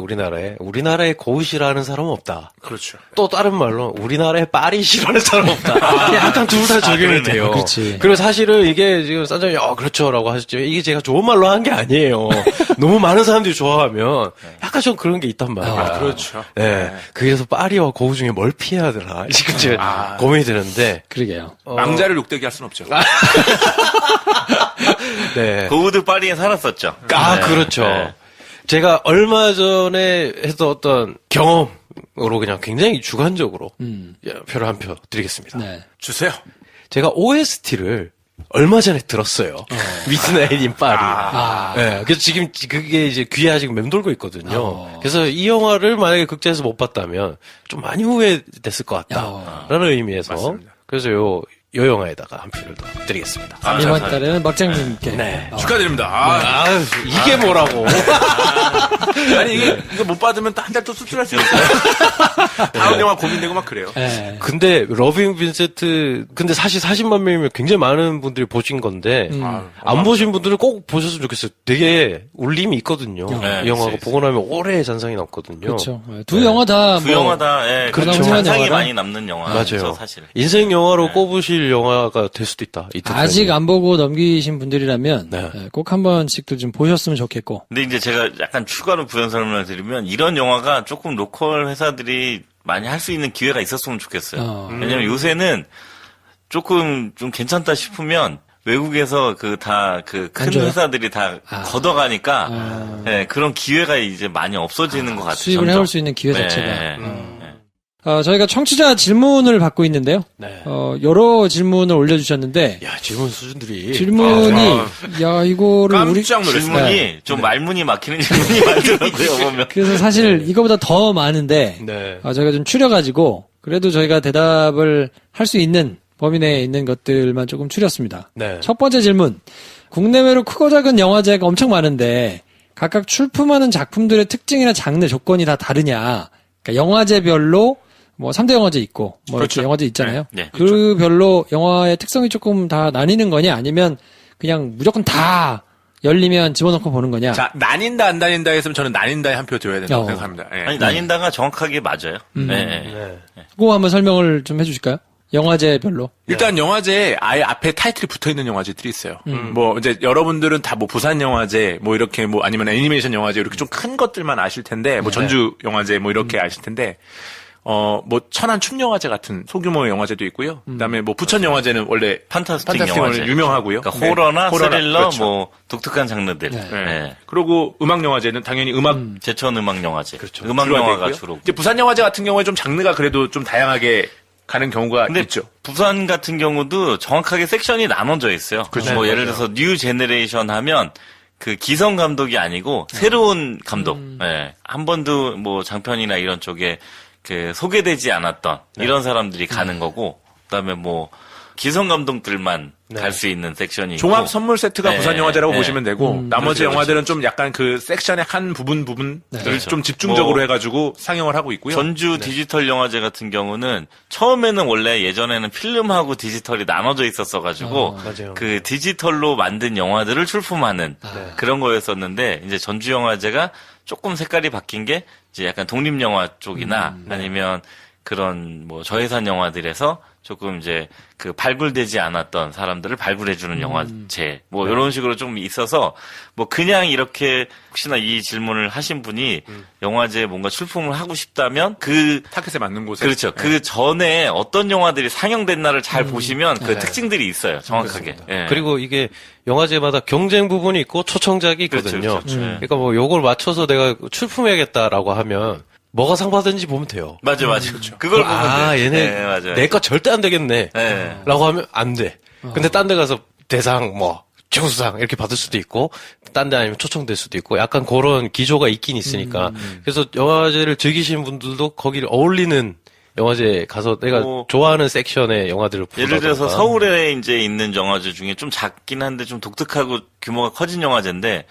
우리나라에 고우 싫어하는 사람은 없다. 그렇죠. 또 다른 말로 우리나라에 파리 싫어하는 사람은 없다. 약간 둘 다 적용이 돼요. 그렇지. 그리고 사실은 이게 지금 사장님이 그렇죠라고 하셨죠. 이게 제가 좋은 말로 한 게 아니에요. 너무 많은 사람들이 좋아하면 약간 좀 그런 게 있단 말이야. 그렇죠. 네. 그래서 파리와 고우 중에 뭘 피해야 되나 지금 제가 고민이 되는데. 그러게요. 망자를 욕되게 할 수는 없죠. 네. 고우도 파리에 살았었죠. 그렇죠. 네. 제가 얼마 전에 했던 어떤 경험으로 그냥 굉장히 주관적으로 표를 한 표 드리겠습니다. 네. 주세요. 제가 OST를 얼마 전에 들었어요. 미드나잇 인 파리. 네, 그래서 지금 그게 이제 귀에 아직 맴돌고 있거든요. 그래서 이 영화를 만약에 극장에서 못 봤다면 좀 많이 후회됐을 것 같다라는 의미에서 맞습니다. 그래서 요 영화에다가 한 표를 더 드리겠습니다. 이번 달에는 막장님께. 네. 축하드립니다. 이게 뭐라고. 아니, 이거 못 받으면 한 달 또 수술할 수 있어요. 다음 영화 고민되고 막 그래요. 네. 근데 러빙 빈센트 근데 사실 40만 명이면 굉장히 많은 분들이 보신 건데 안 보신 분들은 꼭 보셨으면 좋겠어요. 되게 울림이 있거든요. 네, 이 영화가 있어요. 보고 나면 오래 잔상이 남거든요. 그렇죠. 두 영화 다. 두 영화 다, 예, 그렇죠. 잔상이 영화라? 많이 남는 영화죠, 맞아요. 사실. 인생 영화로 꼽으실 영화가 될 수도 있다. 이 아직 안 보고 넘기신 분들이라면 네. 꼭 한 번씩도 좀 보셨으면 좋겠고. 근데 이제 제가 약간 추가로 부연 설명을 드리면 이런 영화가 조금 로컬 회사들이 많이 할 수 있는 기회가 있었으면 좋겠어요. 왜냐면 요새는 조금 좀 괜찮다 싶으면 외국에서 큰 줘요? 회사들이 다 걷어가니까 예, 그런 기회가 이제 많이 없어지는 것 같아요. 수입을 점점. 해올 수 있는 기회 네, 자체가. 네. 저희가 청취자 질문을 받고 있는데요. 네. 여러 질문을 올려주셨는데, 야, 질문 수준들이. 질문이, 야, 이거를 깜짝 놀랐어요. 질문이 좀 말문이 막히는 질문이 많더라고요, 보면. 그래서 사실 이거보다 더 많은데, 네. 저희가 좀 추려가지고, 그래도 저희가 대답을 할 수 있는 범위 내에 있는 것들만 조금 추렸습니다. 네. 첫 번째 질문. 국내외로 크고 작은 영화제가 엄청 많은데, 각각 출품하는 작품들의 특징이나 장르 조건이 다 다르냐. 그러니까 영화제별로 3대 영화제 있고, 그렇죠. 이렇게 영화제 있잖아요. 네, 그 별로 영화의 특성이 조금 다 나뉘는 거냐, 아니면 그냥 무조건 다 열리면 집어넣고 보는 거냐. 자, 나뉜다, 안 나뉜다 했으면 저는 나뉜다에 한 표 드려야 된다고 어. 생각합니다. 예. 아니, 나뉜다가 정확하게 맞아요. 네, 네. 네. 그거 한번 설명을 좀 해주실까요? 영화제별로. 일단 영화제에 아예 앞에 타이틀이 붙어 있는 영화제들이 있어요. 이제 여러분들은 다 부산 영화제, 이렇게 아니면 애니메이션 영화제 이렇게 좀 큰 것들만 아실 텐데, 전주 영화제 이렇게 아실 텐데, 천안 춤영화제 같은 소규모의 영화제도 있고요. 그다음에 부천 영화제는 원래 판타스틱 영화제. 유명하고요. 그러니까 호러나 스릴러, 그렇죠. 독특한 장르들. 네. 네. 그리고 음악 영화제는 당연히 음악 제천 음악 영화제. 그렇죠. 음악 주로 영화가 되고요. 주로. 이제 부산 영화제 같은 경우에 좀 장르가 그래도 좀 다양하게 가는 경우가 근데 있죠. 부산 같은 경우도 정확하게 섹션이 나눠져 있어요. 그렇죠. 예를 들어서 뉴 제너레이션 하면 그 기성 감독이 아니고 새로운 감독. 예. 한 번도 장편이나 이런 쪽에 소개되지 않았던 이런 사람들이 가는 거고, 그다음에 기성 감독들만 갈 수 있는 섹션이 종합 있고. 선물 세트가 네, 부산 영화제라고 네. 보시면 되고 나머지 그렇죠, 영화들은 좀 약간 그 섹션의 한 부분을 그렇죠. 좀 집중적으로 해가지고 상영을 하고 있고요. 전주 디지털 영화제 같은 경우는 처음에는 원래 예전에는 필름하고 디지털이 나눠져 있었어가지고 맞아요. 그 디지털로 만든 영화들을 출품하는 그런 거였었는데 이제 전주 영화제가 조금 색깔이 바뀐 게 이제 약간 독립 영화 쪽이나 아니면 그런 저예산 영화들에서 조금 이제 발굴되지 않았던 사람들을 발굴해주는 영화제 이런 식으로 좀 있어서 그냥 이렇게 혹시나 이 질문을 하신 분이 영화제에 뭔가 출품을 하고 싶다면 타겟에 맞는 곳에 그렇죠. 그 전에 어떤 영화들이 상영된 날을 잘 보시면 그 특징들이 있어요. 정확하게. 예. 그리고 이게 영화제마다 경쟁 부분이 있고 초청작이 있거든요. 그렇죠. 그러니까 요걸 맞춰서 내가 출품해야겠다라고 하면 뭐가 상 받은지 보면 돼요. 맞아. 그렇죠. 그걸 보면 돼요. 얘네 네, 맞아요. 내 거 절대 안 되겠네. 네. 라고 하면 안 돼. 근데 딴 데 가서 대상 최우수상 이렇게 받을 수도 있고 딴 데 아니면 초청될 수도 있고 약간 그런 기조가 있긴 있으니까 그래서 영화제를 즐기시는 분들도 거기를 어울리는 영화제에 가서 내가 좋아하는 섹션의 영화들을 예를 들어서 본다던가. 서울에 이제 있는 영화제 중에 좀 작긴 한데 좀 독특하고 규모가 커진 영화제인데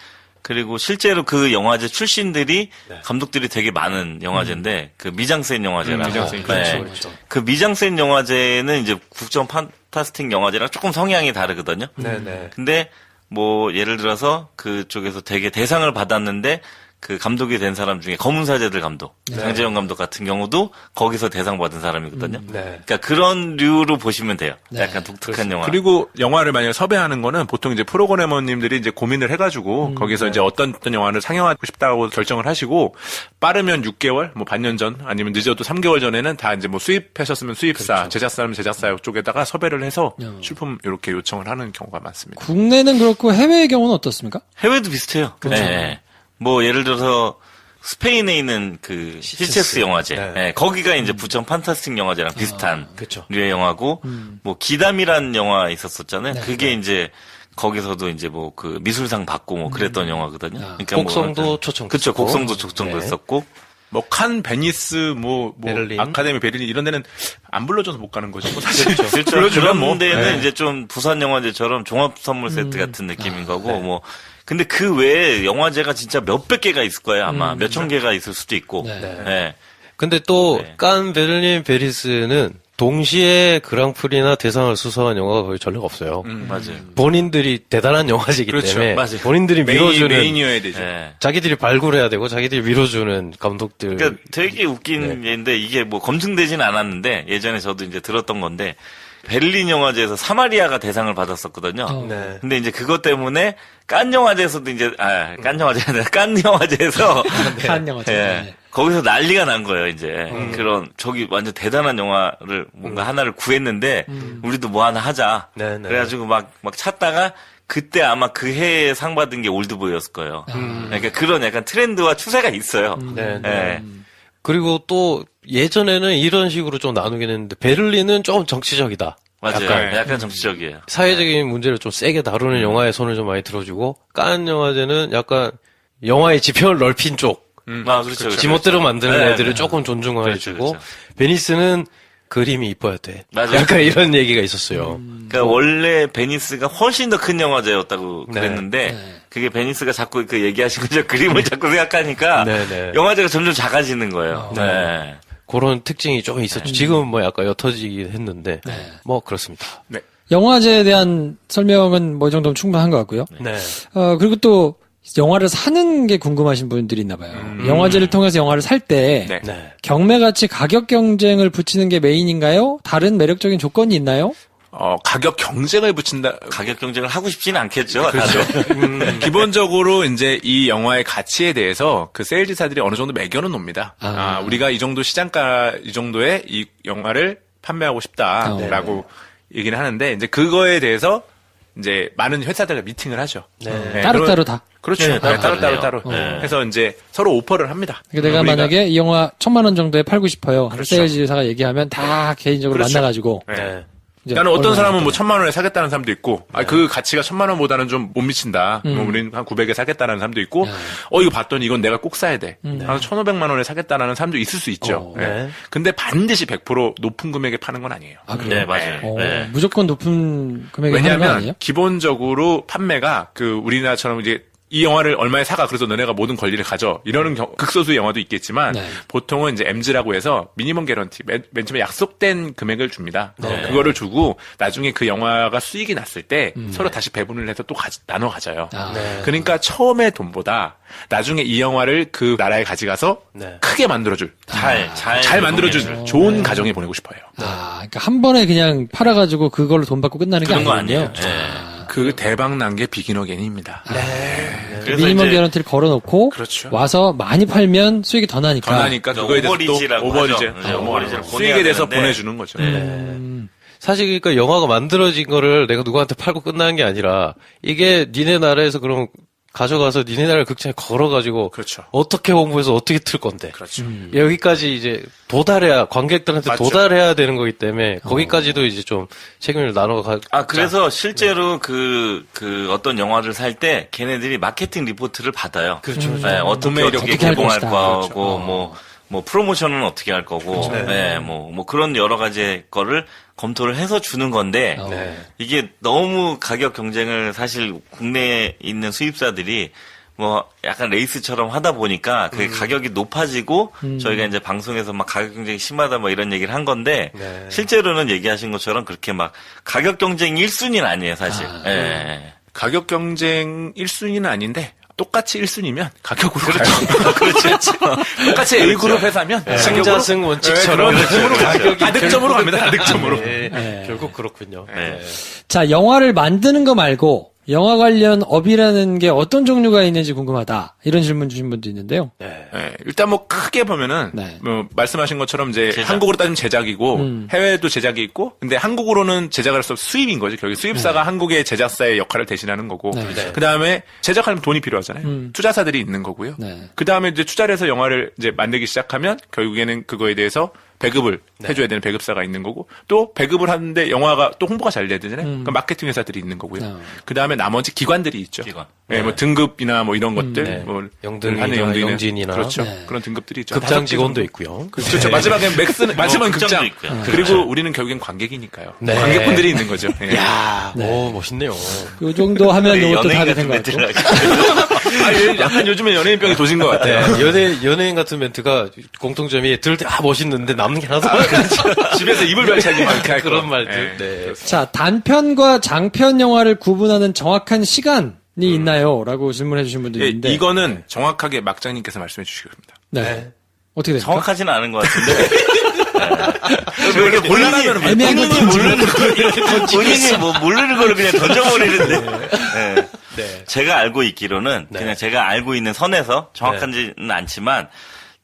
그리고 실제로 그 영화제 출신들이 감독들이 되게 많은 영화제인데 그 미장센 영화제라고. 미장센, 네. 그렇죠. 그 미장센 영화제는 이제 국정 판타스틱 영화제랑 조금 성향이 다르거든요. 네네. 근데 뭐 예를 들어서 그쪽에서 되게 대상을 받았는데 그 감독이 된 사람 중에 검은 사제들 감독, 장재영 감독 같은 경우도 거기서 대상 받은 사람이거든요. 네. 그러니까 그런 류로 보시면 돼요. 네. 약간 독특한 영화. 그리고 영화를 만약에 섭외하는 거는 보통 이제 프로그래머님들이 이제 고민을 해가지고 거기서 이제 어떤 영화를 상영하고 싶다고 결정을 하시고 빠르면 6개월, 뭐 반년 전 아니면 늦어도 3개월 전에는 다 이제 뭐 수입하셨으면 수입사, 그렇죠. 제작사면 제작사 쪽에다가 섭외를 해서 출품 이렇게 요청을 하는 경우가 많습니다. 국내는 그렇고 해외의 경우는 어떻습니까? 해외도 비슷해요. 네. 뭐 예를 들어서 스페인에 있는 그 시체스 영화제, 네. 네, 거기가 이제 부천 판타스틱 영화제랑 비슷한 그쵸. 류의 영화고, 뭐 기담이라는 영화 있었었잖아요. 그게 이제 거기서도 이제 뭐 그 미술상 받고 뭐 그랬던 영화거든요. 그러니까 곡성도 뭐 초청. 그쵸, 곡성도 초청됐었고. 뭐 칸, 베니스, 뭐 베를린. 아카데미 베를린 이런 데는 안 불러줘서 못 가는 거죠. 뭐 사실 그렇죠. 불러주면 그런 뭐 데는 네. 이제 좀 부산 영화제처럼 종합 선물 세트 같은 느낌인 거고 뭐 근데 그 외에 영화제가 진짜 몇백 개가 있을 거예요 아마 몇천 개가 있을 수도 있고. 네. 네. 근데 또 네. 칸, 베를린, 베리스는 동시에 그랑프리나 대상을 수상한 영화가 거의 전례가 없어요. 맞아요. 본인들이 대단한 영화제이기 그렇죠. 때문에 맞아요. 본인들이 밀어주는 메인이어야 되죠. 네. 자기들이 발굴해야 되고 자기들이 밀어주는 감독들. 그러니까 되게 웃긴 얘인데 이게 뭐 검증되진 않았는데 예전에 저도 이제 들었던 건데 베를린 영화제에서 사마리아가 대상을 받았었거든요. 네. 근데 이제 그것 때문에 칸 영화제에서도 이제 칸 영화제가 아니라 칸 영화제에서 한 영화제. 예. 네. 거기서 난리가 난 거예요, 이제. 그런, 저기 완전 대단한 영화를 뭔가 하나를 구했는데, 우리도 뭐 하나 하자. 네, 네. 그래가지고 막 찾다가, 그때 아마 그 해에 상 받은 게 올드보이였을 거예요. 그러니까 그런 약간 트렌드와 추세가 있어요. 네, 네. 예. 그리고 또 예전에는 이런 식으로 좀 나누긴 했는데 베를린은 좀 정치적이다. 맞아요. 약간 약간 정치적이에요. 사회적인 문제를 좀 세게 다루는 영화에 손을 좀 많이 들어주고 칸 영화제는 약간 영화의 지평을 넓힌 쪽. 그렇죠. 그렇죠. 지멋대로 만드는 네, 애들을 네. 조금 존중해주고 그렇죠, 그렇죠. 베니스는 그림이 이뻐야 돼. 맞아요. 약간 이런 얘기가 있었어요. 그러니까 원래 베니스가 훨씬 더 큰 영화제였다고 네. 그랬는데 그게 베니스가 자꾸 그 얘기하신 거죠. 그림을 자꾸 생각하니까 네, 네. 영화제가 점점 작아지는 거예요. 네. 그런 특징이 조금 있었죠. 지금은 뭐 약간 옅어지긴 했는데 뭐 그렇습니다. 네. 영화제에 대한 설명은 뭐 이 정도면 충분한 것 같고요. 네. 그리고 또 영화를 사는 게 궁금하신 분들이 있나 봐요. 영화제를 통해서 영화를 살 때 네. 네. 경매같이 가격 경쟁을 붙이는 게 메인인가요? 다른 매력적인 조건이 있나요? 가격 경쟁을 붙인다. 가격 경쟁을 하고 싶지는 않겠죠. 그렇죠. 다들. 기본적으로 이제 이 영화의 가치에 대해서 그 세일즈사들이 어느 정도 매겨는 놉니다. 우리가 이 정도 시장가, 이 정도의 이 영화를 판매하고 싶다라고 얘기를 하는데, 이제 그거에 대해서 이제 많은 회사들과 미팅을 하죠. 네, 따로따로 다. 그렇죠. 네, 따로. 네. 해서 이제 서로 오퍼를 합니다. 그러니까 내가 우리가- 만약에 이 영화 1,000만 원 정도에 팔고 싶어요. 그렇죠. 세일즈사가 얘기하면 다 개인적으로 그렇죠. 만나가지고. 네. 네. 이제 그러니까 어떤 얼마나 사람은 뭐 할까요? 1,000만 원에 사겠다는 사람도 있고, 그 가치가 1,000만 원보다는 좀 못 미친다. 뭐 우리는 한 900에 사겠다는 사람도 있고, 이거 봤더니 이건 내가 꼭 사야 돼. 한 1,500만 원에 사겠다라는 사람도 있을 수 있죠. 네. 근데 반드시 100% 높은 금액에 파는 건 아니에요. 네, 맞아요. 네. 무조건 높은 금액에 하는 거 왜냐하면 아니에요? 기본적으로 판매가 그 우리나라처럼 이제 이 영화를 얼마에 사가 그래서 너네가 모든 권리를 가져 이러는 극소수의 영화도 있겠지만 네. 보통은 이제 MG라고 해서 미니멈 개런티 맨 처음에 약속된 금액을 줍니다. 그거를 주고 나중에 그 영화가 수익이 났을 때 서로 다시 배분을 해서 또 나눠 가져요. 그러니까 처음에 돈보다 나중에 이 영화를 그 나라에 가져가서 네. 크게 만들어줄 잘 만들어줄 좋은 가정에 보내고 싶어요. 그러니까 한 번에 그냥 팔아가지고 그걸로 돈 받고 끝나는 게 그런 거 아니군요. 아니에요. 네. 그 대박 난 게 비긴 어게인입니다. 그래서 미니멈 이제 개런티를 걸어놓고 그렇죠. 와서 많이 팔면 수익이 더 나니까. 전하니까 그거에 대해서 또 오버리지라고 오버리지. 하죠. 네, 오버리지를 수익에 대해서 보내야 되는데. 보내주는 거죠. 사실 그러니까 영화가 만들어진 거를 내가 누구한테 팔고 끝나는 게 아니라 이게 니네 나라에서 그럼 가져가서 니네 나라 극장에 걸어가지고 그렇죠. 어떻게 홍보해서 어떻게 틀 건데 그렇죠. 여기까지 이제 도달해야 관객들한테 맞죠. 도달해야 되는 거기 때문에 거기까지도 이제 좀 책임을 나눠가. 그래서 실제로 그 어떤 영화를 살 때 걔네들이 마케팅 리포트를 받아요. 그렇죠. 네, 어떻게 구매 이력이 어떻게 할 개봉할 것이다. 거고, 뭐 프로모션은 어떻게 할 거고, 네, 뭐 그런 여러 가지 거를 검토를 해서 주는 건데, 네. 이게 너무 가격 경쟁을 사실 국내에 있는 수입사들이 뭐 약간 레이스처럼 하다 보니까 그게 가격이 높아지고 저희가 이제 방송에서 막 가격 경쟁이 심하다 뭐 이런 얘기를 한 건데 네. 실제로는 얘기하신 것처럼 그렇게 막 가격 경쟁 1순위는 아니에요, 사실. 예. 가격 경쟁 1순위는 아닌데 똑같이 1순위면 가격으로 가요. 그렇죠. 똑같이 A그룹 회사면 승자승 원칙처럼 가격이 다득점으로 갑니다. 다득점으로. 네. 결국 그렇군요. 네. 자, 영화를 만드는 거 말고 영화 관련 업이라는 게 어떤 종류가 있는지 궁금하다. 이런 질문 주신 분도 있는데요. 네. 네, 일단 뭐 크게 보면은 네. 뭐 말씀하신 것처럼 이제 제작. 한국으로 따지면 제작이고 해외에도 제작이 있고 근데 한국으로는 제작을 해서 수입인 거죠. 결국 수입사가 한국의 제작사의 역할을 대신하는 거고 네. 그다음에 제작하려면 돈이 필요하잖아요. 투자사들이 있는 거고요. 네. 그다음에 이제 투자를 해서 영화를 이제 만들기 시작하면 결국에는 그거에 대해서 배급을 해줘야 되는 배급사가 있는 거고 또 배급을 하는데 영화가 또 홍보가 잘 돼야 되잖아요. 그러니까 마케팅 회사들이 있는 거고요. 그 다음에 나머지 기관들이 있죠. 기관. 네, 뭐 등급이나 뭐 이런 것들, 네. 뭐 영등이나 하는 영등이나 영진이나. 그렇죠. 네. 그런 등급들이 있죠. 극장 5개 직원도 정도. 있고요. 그렇죠. 마지막엔 맥스는 마지막은 극장도 극장. 있고요. 그리고 우리는 결국엔 관객이니까요. 네. 관객분들이 있는 거죠. 네. 야, 오, 멋있네요. 요 정도 하면 이것도 다 연예인 되는 같은 것 같고. 멘트를 아, 약간 요즘에 연예인병이 도신 것 같아요. 연예인 같은 멘트가 공통점이 들을 때 멋있는데 남는 게 하나도 없어요. 집에서 이불 발차기만 이렇게 할 그런 거. 말들. 네. 네. 자, 단편과 장편 영화를 구분하는 정확한 시간이 있나요? 라고 질문해 주신 분도 예, 있는데. 이거는 정확하게 막장님께서 말씀해 주시기 바랍니다. 네. 어떻게 됩니까? 정확하지는 않은 것 같은데. 왜 이렇게 곤란하면 애매한 걸 본인이 뭐 모르는 걸 그냥 던져버리는데. 네. 네. 제가 알고 있기로는 네. 그냥 제가 알고 있는 선에서 정확한지는 않지만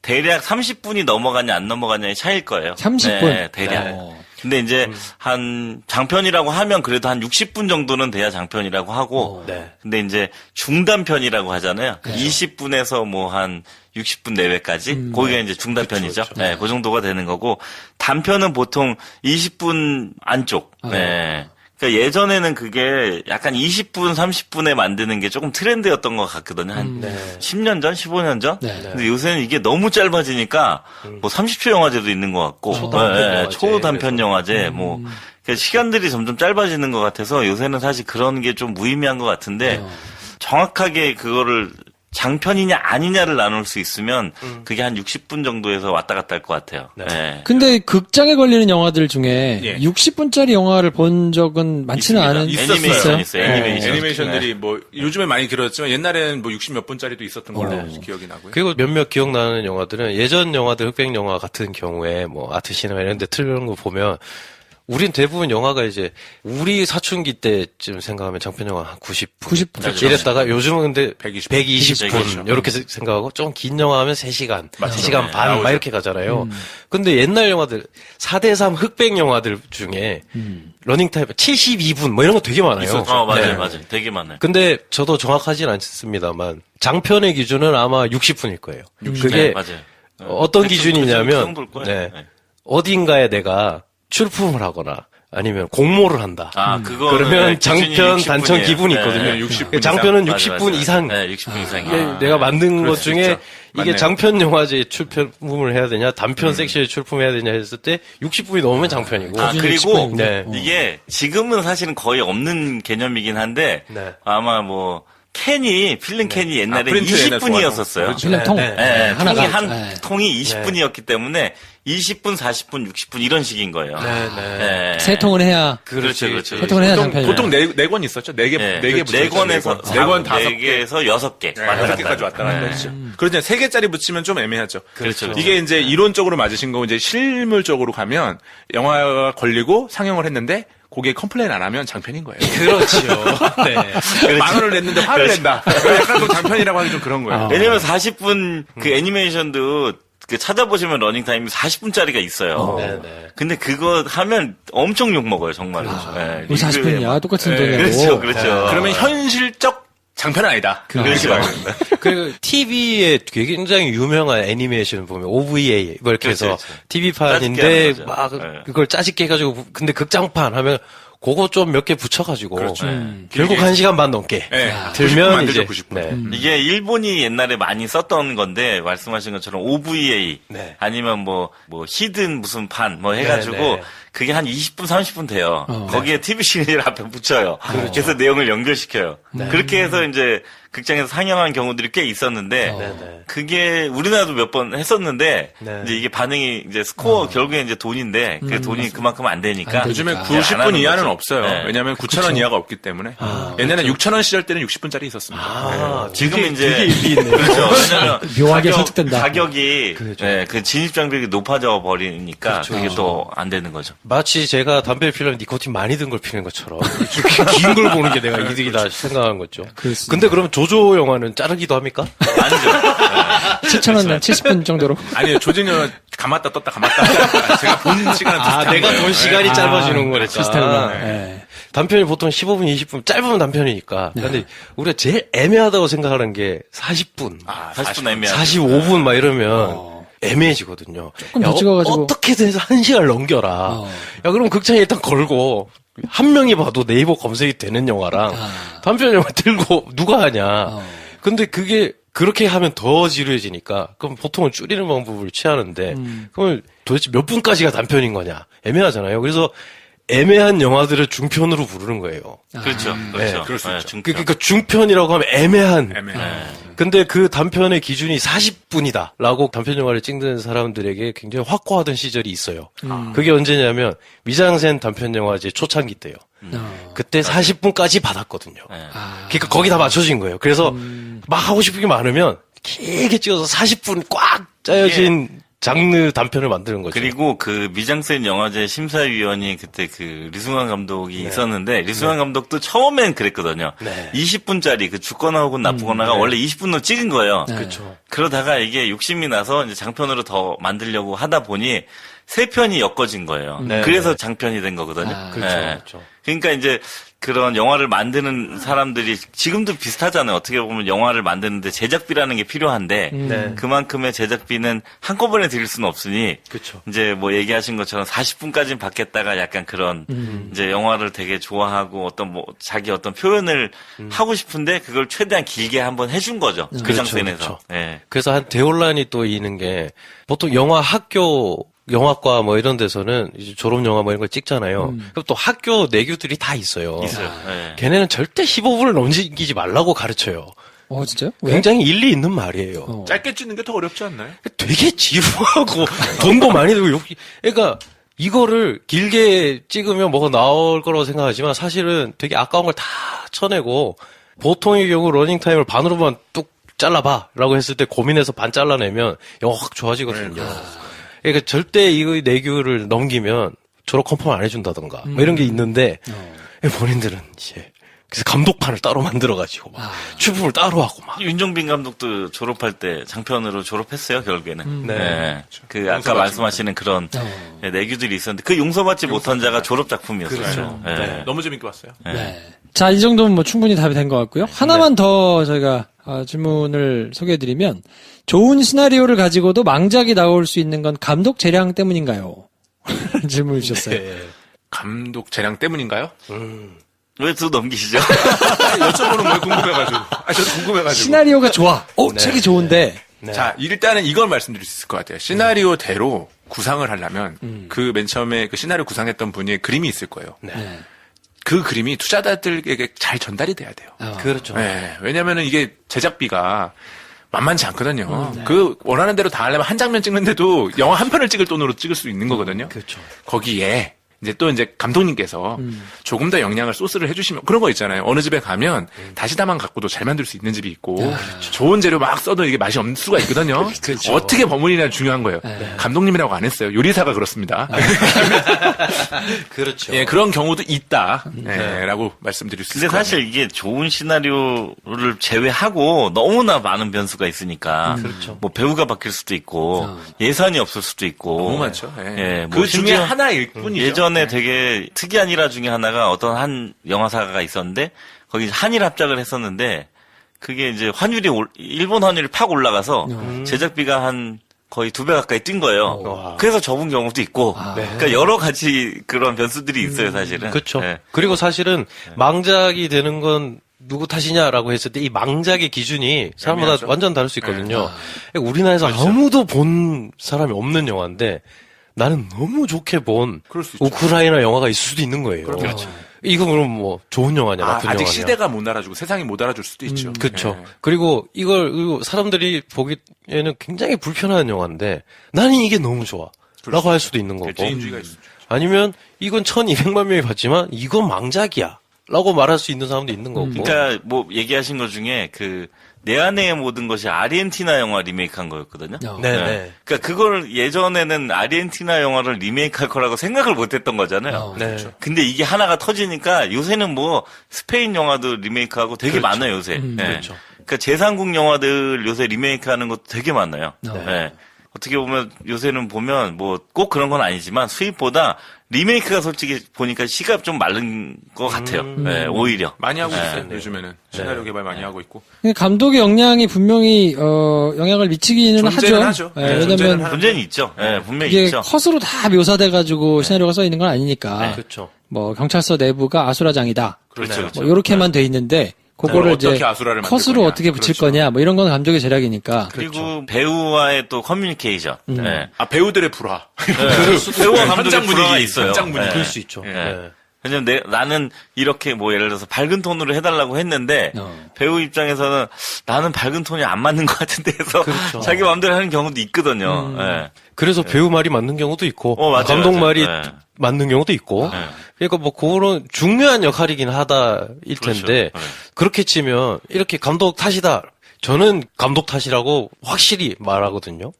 대략 30분이 넘어가냐 안 넘어가냐의 차이일 거예요. 30분? 네, 대략. 네. 근데 이제 한 장편이라고 하면 그래도 한 60분 정도는 돼야 장편이라고 하고 네. 근데 이제 중단편이라고 하잖아요. 20분에서 뭐 한 60분 내외까지 거기가 이제 중단편이죠. 그쵸. 네, 그 정도가 되는 거고 단편은 보통 20분 안쪽. 네. 그러니까 예전에는 그게 약간 20분, 30분에 만드는 게 조금 트렌드였던 것 같거든요. 한 10년 전, 15년 전. 네. 근데 요새는 이게 너무 짧아지니까 뭐 30초 영화제도 있는 것 같고, 초단편 영화제, 초단편 영화제, 뭐 그러니까 시간들이 점점 짧아지는 것 같아서 요새는 사실 그런 게 좀 무의미한 것 같은데 정확하게 그거를 장편이냐 아니냐를 나눌 수 있으면 그게 한 60분 정도에서 왔다 갔다 할 것 같아요. 네. 네. 근데 극장에 걸리는 영화들 중에 예. 60분짜리 영화를 본 적은 많지는 있습니다. 않은 애니메이션 있어요. 애니메이션. 애니메이션들이 뭐 요즘에 많이 길어졌지만 옛날에는 뭐 60 몇 분짜리도 있었던 걸로 기억이 나고요. 그리고 몇몇 기억나는 영화들은 예전 영화들, 흑백 영화 같은 경우에 뭐 아트 시네마 이런 데 틀는 거 보면 우린 대부분 영화가 이제 우리 사춘기 때쯤 생각하면 장편 영화 한 90분. 90분. 이랬다가 요즘은 근데 120 120분. 이렇게 생각하고 좀 긴 영화 하면 3시간, 3시간 반, 나오죠. 막 이렇게 가잖아요. 근데 옛날 영화들, 4대3 흑백 영화들 중에 러닝타임 72분 뭐 이런 거 되게 많아요. 맞아요, 네. 맞아요. 되게 많아요. 근데 저도 정확하진 않습니다만 장편의 기준은 아마 60분일 거예요. 그게 네, 맞아요. 어떤 그 기준이냐면 정도일 거예요. 네. 네. 어딘가에 내가 출품을 하거나 아니면 공모를 한다. 그거는 그러면 네, 기준이 장편 60분이에요. 단편 기분이 네, 있거든요. 네, 60분 장편은 맞아, 60분 맞아. 이상. 네, 60분 이상이요. 이게 내가 만든 그럴 것 수 중에 있죠. 이게 맞네요. 장편 영화제에 출품을 해야 되냐, 단편 섹션에 출품해야 되냐 했을 때 60분이 넘으면 장편이고. 그리고 네. 이게 지금은 사실은 거의 없는 개념이긴 한데 네. 아마 뭐 캔이 필름 캔이 옛날에 프린트 옛날에 20분이었었어요. 필름 통. 네, 네, 하나가. 통이 한 네. 통이 20분이었기 때문에 20분, 40분, 60분 이런 식인 거예요. 네, 네. 세 통을 해야, 그렇죠, 그렇죠. 세 통을 해야 장편이야. 보통 네 권 있었죠. 네 개 네 권에서 네 권, 다섯 개. 4개에서 6개. 다섯 개까지 왔다 갔다 했죠. 그렇죠. 3개짜리 붙이면 좀 애매하죠. 그렇죠. 이게 이제 이론적으로 맞으신 거고 이제 실물적으로 가면 영화가 걸리고 상영을 했는데 거기에 컴플레인 안 하면 장편인 거예요. 그렇죠. 네. 만 원을 냈는데 화를 낸다. 약간 좀 장편이라고 하기 좀 그런 거예요. 왜냐면 40분 그 애니메이션도 그 찾아보시면 러닝타임이 40분짜리가 있어요. 네, 네. 근데 그거 하면 엄청 욕먹어요, 정말로. 네, 우리 40분이야. 똑같은 돈 내고. 그렇죠, 그렇죠. 그러면 현실적 장편은 아니다. 그렇죠. 그 TV에 굉장히 유명한 애니메이션 보면 OVA 뭐 이렇게 해서 그렇죠. TV판인데 짜집게 하는 막 거죠. 네. 그걸 짜집게 해가지고 근데 극장판 하면 그거 좀 몇 개 붙여가지고 그렇죠. 결국 1시간 반 넘게 네. 90분 들면 만들죠, 이제 90분. 네. 이게 일본이 옛날에 많이 썼던 건데 말씀하신 것처럼 OVA 네. 아니면 뭐 히든 무슨 판 뭐 해가지고 네. 그게 한 20분 30분 돼요. 거기에 TV 시리즈 앞에 붙여요. 그래서 내용을 연결시켜요. 그렇게 해서 이제 극장에서 상영한 경우들이 꽤 있었는데 네네. 그게 우리나라도 몇 번 했었는데 네. 이제 이게 반응이 이제 스코어 결국에 이제 돈인데 그 돈이 그만큼 안 되니까 안 요즘에 되니까. 90분 이하는 없어요. 네. 왜냐하면 9,000원 이하가 없기 때문에. 옛날에는 6,000원 시절 때는 60분짜리 있었습니다. 지금 되게 이제 일리 있네요. 그렇죠. 왜냐면 묘하게 설득된다. 가격이 그렇죠. 네, 그 진입 장벽이 높아져 버리니까 그게 또 안 되는 거죠. 마치 제가 담배를 피우려면 니코틴 많이 든 걸 피는 것처럼 긴 걸 보는 게 내가 이득이다 생각한 거죠. 그렇습니다. 근데 그러면 조조 영화는 자르기도 합니까? 아니죠. 7,000원, 70분 정도로. 아니요, 조진영 감았다 떴다 감았다. 제가 본 시간은 비슷한 내가 거예요. 본 시간이 짧아지는 거니까. 시스템으로. 네. 단편이 보통 15분, 20분, 짧으면 단편이니까. 근데 우리가 제일 애매하다고 생각하는 게 40분, 40분 애매하죠. 45분 막 이러면 애매해지거든요. 조금 더 찍어가지고. 어떻게든 해서 1시간을 넘겨라. 야, 그럼 극장에 일단 걸고 한 명이 봐도 네이버 검색이 되는 영화랑 단편 영화 들고 누가 하냐. 근데 그게 그렇게 하면 더 지루해지니까 그럼 보통은 줄이는 방법을 취하는데 그러면 도대체 몇 분까지가 단편인 거냐 애매하잖아요. 그래서 애매한 영화들을 중편으로 부르는 거예요. 그렇죠. 그렇죠. 그럴 수 있죠. 중편. 그러니까 중편이라고 하면 애매한. 애매해. 근데 그 단편의 기준이 40분이다라고 단편 영화를 찍는 사람들에게 굉장히 확고하던 시절이 있어요. 그게 언제냐면 미장센 단편 영화제 초창기 때요. 그때 40분까지 받았거든요. 그러니까 거기 다 맞춰진 거예요. 그래서 막 하고 싶은 게 많으면 길게 찍어서 40분 꽉 짜여진 장르 단편을 만드는 거죠. 그리고 그 미장센 영화제 심사위원이 그때 그 리승환 감독이 있었는데 리승환 감독도 처음엔 그랬거든요. 20분짜리 그 죽거나 혹은 나쁘거나가 원래 20분으로 찍은 거예요. 그렇죠. 그러다가 이게 욕심이 나서 이제 장편으로 더 만들려고 하다 보니 세 편이 엮어진 거예요. 그래서 장편이 된 거거든요. 그렇죠. 네. 그렇죠. 그러니까 이제 그런 영화를 만드는 사람들이 지금도 비슷하잖아요. 어떻게 보면 영화를 만드는데 제작비라는 게 필요한데 그만큼의 제작비는 한꺼번에 드릴 수는 없으니 그렇죠. 이제 뭐 얘기하신 것처럼 40분까지는 받겠다가 약간 그런 이제 영화를 되게 좋아하고 어떤 뭐 자기 어떤 표현을 하고 싶은데 그걸 최대한 길게 한번 해준 거죠. 그 장센에서. 그렇죠. 네. 그래서 한 대혼란이 또 있는 게 보통 영화 학교 영화과 뭐 이런 데서는 이제 졸업 영화 뭐 이런 걸 찍잖아요. 그럼 또 학교 내규들이 다 있어요. 있어요. 네. 걔네는 절대 15분을 넘기지 말라고 가르쳐요. 진짜요? 왜? 굉장히 일리 있는 말이에요. 짧게 찍는 게 더 어렵지 않나요? 되게 지루하고 돈도 많이 들고 그러니까 이거를 길게 찍으면 뭐가 나올 거라고 생각하지만 사실은 되게 아까운 걸 다 쳐내고 보통의 경우 러닝타임을 반으로만 뚝 잘라봐라고 했을 때 고민해서 반 잘라내면 영화 확 좋아지거든요. 그러니까 절대 이 내규를 넘기면 졸업 컨펌 안 해준다던가 뭐 이런 게 있는데 본인들은 이제 그래서 감독판을 따로 만들어가지고 막 출품을 따로 하고 막 윤정빈 감독도 졸업할 때 장편으로 졸업했어요 결국에는. 네. 그 아까 말씀하시는 그런 내규들이 있었는데 그 용서받지 못한 자가 졸업 작품이었어요. 그렇죠. 네. 너무 재밌게 봤어요. 네. 자, 이 정도면 뭐 충분히 답이 된 것 같고요. 하나만 더 저희가 질문을 소개해드리면 좋은 시나리오를 가지고도 망작이 나올 수 있는 건 감독 재량 때문인가요? 질문을 주셨어요. 감독 재량 때문인가요? 왜 또 넘기시죠? 여쭤보는 거예요, 궁금해가지고. 저도 궁금해가지고. 시나리오가 좋아. 책이 좋은데. 자, 일단은 이걸 말씀드릴 수 있을 것 같아요. 시나리오대로 구상을 하려면 그 맨 처음에 그 시나리오 구상했던 분이 그림이 있을 거예요. 그 그림이 투자자들에게 잘 전달이 돼야 돼요. 그렇죠. 네, 왜냐면은 이게 제작비가 만만치 않거든요. 그 원하는 대로 다 하려면 한 장면 찍는데도 영화 한 편을 찍을 돈으로 찍을 수 있는 거거든요. 그렇죠. 거기에 이제 감독님께서 조금 더 영향을 소스를 해주시면 그런 거 있잖아요. 어느 집에 가면 다시다만 갖고도 잘 만들 수 있는 집이 있고 좋은 재료 막 써도 이게 맛이 없을 수가 있거든요. 그렇죠. 어떻게 버무리냐 중요한 거예요. 감독님이라고 안 했어요. 요리사가 그렇습니다. 그렇죠. 예, 그런 경우도 있다. 라고 말씀드릴 수 근데 있을 것 사실 이게 좋은 시나리오를 제외하고 너무나 많은 변수가 있으니까 그렇죠. 뭐 배우가 바뀔 수도 있고 예산이 없을 수도 있고 너무 많죠. 예. 예, 그 뭐 중에 심지어 하나일 뿐이죠. 예전에 되게 특이한 일화 중에 하나가 어떤 한 영화사가 있었는데 거기 한일 합작을 했었는데 그게 이제 일본 환율이 팍 올라가서 제작비가 한 거의 2배 가까이 뛴 거예요. 그래서 접은 경우도 있고, 그러니까 여러 가지 그런 변수들이 있어요, 사실은. 그렇죠. 네. 그리고 사실은 망작이 되는 건 누구 탓이냐라고 했을 때 이 망작의 기준이 사람마다 애매하죠. 완전 다를 수 있거든요. 우리나라에서 아무도 본 사람이 없는 영화인데 나는 너무 좋게 본 그럴 수 있죠. 우크라이나 영화가 있을 수도 있는 거예요. 그렇죠. 이거 그럼 뭐 좋은 영화냐 나쁜 아직 영화냐. 시대가 못 알아주고 세상이 못 알아줄 수도 있죠. 그렇죠. 네. 그리고 이거 사람들이 보기에는 굉장히 불편한 영화인데 나는 이게 너무 좋아. 라고 할 수도 있는 거고. 개인주의가 있죠. 아니면 이건 1200만 명이 봤지만 이건 망작이야. 라고 말할 수 있는 사람도 있는 거고. 그러니까 뭐 얘기하신 것 중에 내 안의 모든 것이 아르헨티나 영화 리메이크한 거였거든요. 네네. 그러니까 그걸 예전에는 아르헨티나 영화를 리메이크할 거라고 생각을 못했던 거잖아요. 네. 근데 이게 하나가 터지니까 요새는 뭐 스페인 영화도 리메이크하고 되게 많아요 요새. 네. 그렇죠. 그러니까 제3국 영화들 요새 리메이크하는 것도 되게 많아요. 네. 어떻게 보면 요새는 보면 뭐 꼭 그런 건 아니지만 수입보다 리메이크가 솔직히 보니까 시가 좀 마른 것 같아요. 네, 오히려. 많이 하고 있어요. 요즘에는 시나리오 개발 많이 하고 있고. 감독의 역량이 분명히 영향을 미치기는 존재는 하죠. 하죠. 네, 네, 존재는 왜냐면 하는데. 문제는 있죠. 네, 분명히 이게 있죠. 컷으로 다 묘사돼가지고 시나리오가 써 있는 건 아니니까. 그렇죠. 뭐 경찰서 내부가 아수라장이다. 그렇죠. 뭐 이렇게만 돼 있는데 그거를 어떻게 이제 아수라를 만들 컷으로 거냐. 어떻게 붙일 그렇죠. 거냐. 뭐 이런 건 감독의 제작이니까. 그리고 배우와의 또 커뮤니케이션. 네. 배우들의 불화. 배우와 감독의 현장 불화가 분위기 있어요. 현장 분위기. 네. 그럴 수 있죠. 예. 네. 왜냐면 나는 이렇게 뭐 예를 들어서 밝은 톤으로 해달라고 했는데 배우 입장에서는 나는 밝은 톤이 안 맞는 것 같은데 해서 그렇죠. 자기 마음대로 하는 경우도 있거든요. 예. 그래서 배우 말이 맞는 경우도 있고 맞아요, 감독 맞아요. 말이 네. 맞는 경우도 있고 그러니까 뭐 그런 중요한 역할이긴 하다일 텐데 그렇죠. 네. 그렇게 치면 이렇게 감독 탓이다. 저는 감독 탓이라고 확실히 말하거든요.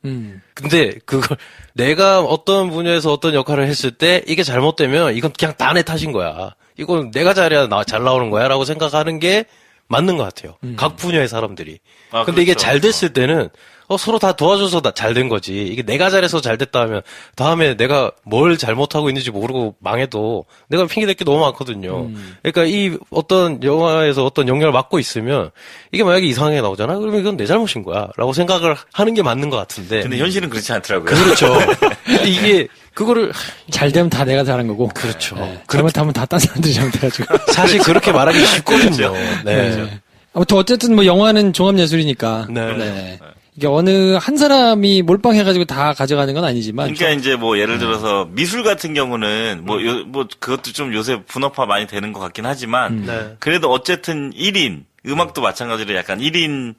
근데 그걸 내가 어떤 분야에서 어떤 역할을 했을 때 이게 잘못되면 이건 그냥 다 내 탓인 거야. 이건 내가 잘해야 잘 나오는 거야 라고 생각하는 게 맞는 것 같아요. 각 분야의 사람들이. 근데 이게 그렇죠. 잘 됐을 때는 서로 다 도와줘서 잘 된 거지. 이게 내가 잘해서 잘 됐다 하면 다음에 내가 뭘 잘못하고 있는지 모르고 망해도 내가 핑계댈 게 너무 많거든요. 그러니까 이 어떤 영화에서 어떤 영향을 맡고 있으면 이게 만약에 이상하게 나오잖아? 그러면 이건 내 잘못인 거야. 라고 생각을 하는 게 맞는 것 같은데. 근데 현실은 그렇지 않더라고요. 그렇죠. 근데 이게 그거를 잘 되면 다 내가 잘한 거고. 그렇죠. 네. 잘못하면 다 딴 사람들이 잘못해가지고. 사실 그렇게 말하기 쉽거든요. 네. 네. 아무튼 어쨌든 뭐 영화는 종합예술이니까. 네. 이게 어느 한 사람이 몰빵해가지고 다 가져가는 건 아니지만. 그러니까 이제 뭐 예를 들어서 미술 같은 경우는 뭐 그것도 좀 요새 분업화 많이 되는 것 같긴 하지만 네. 그래도 어쨌든 1인 음악도 마찬가지로 약간 1인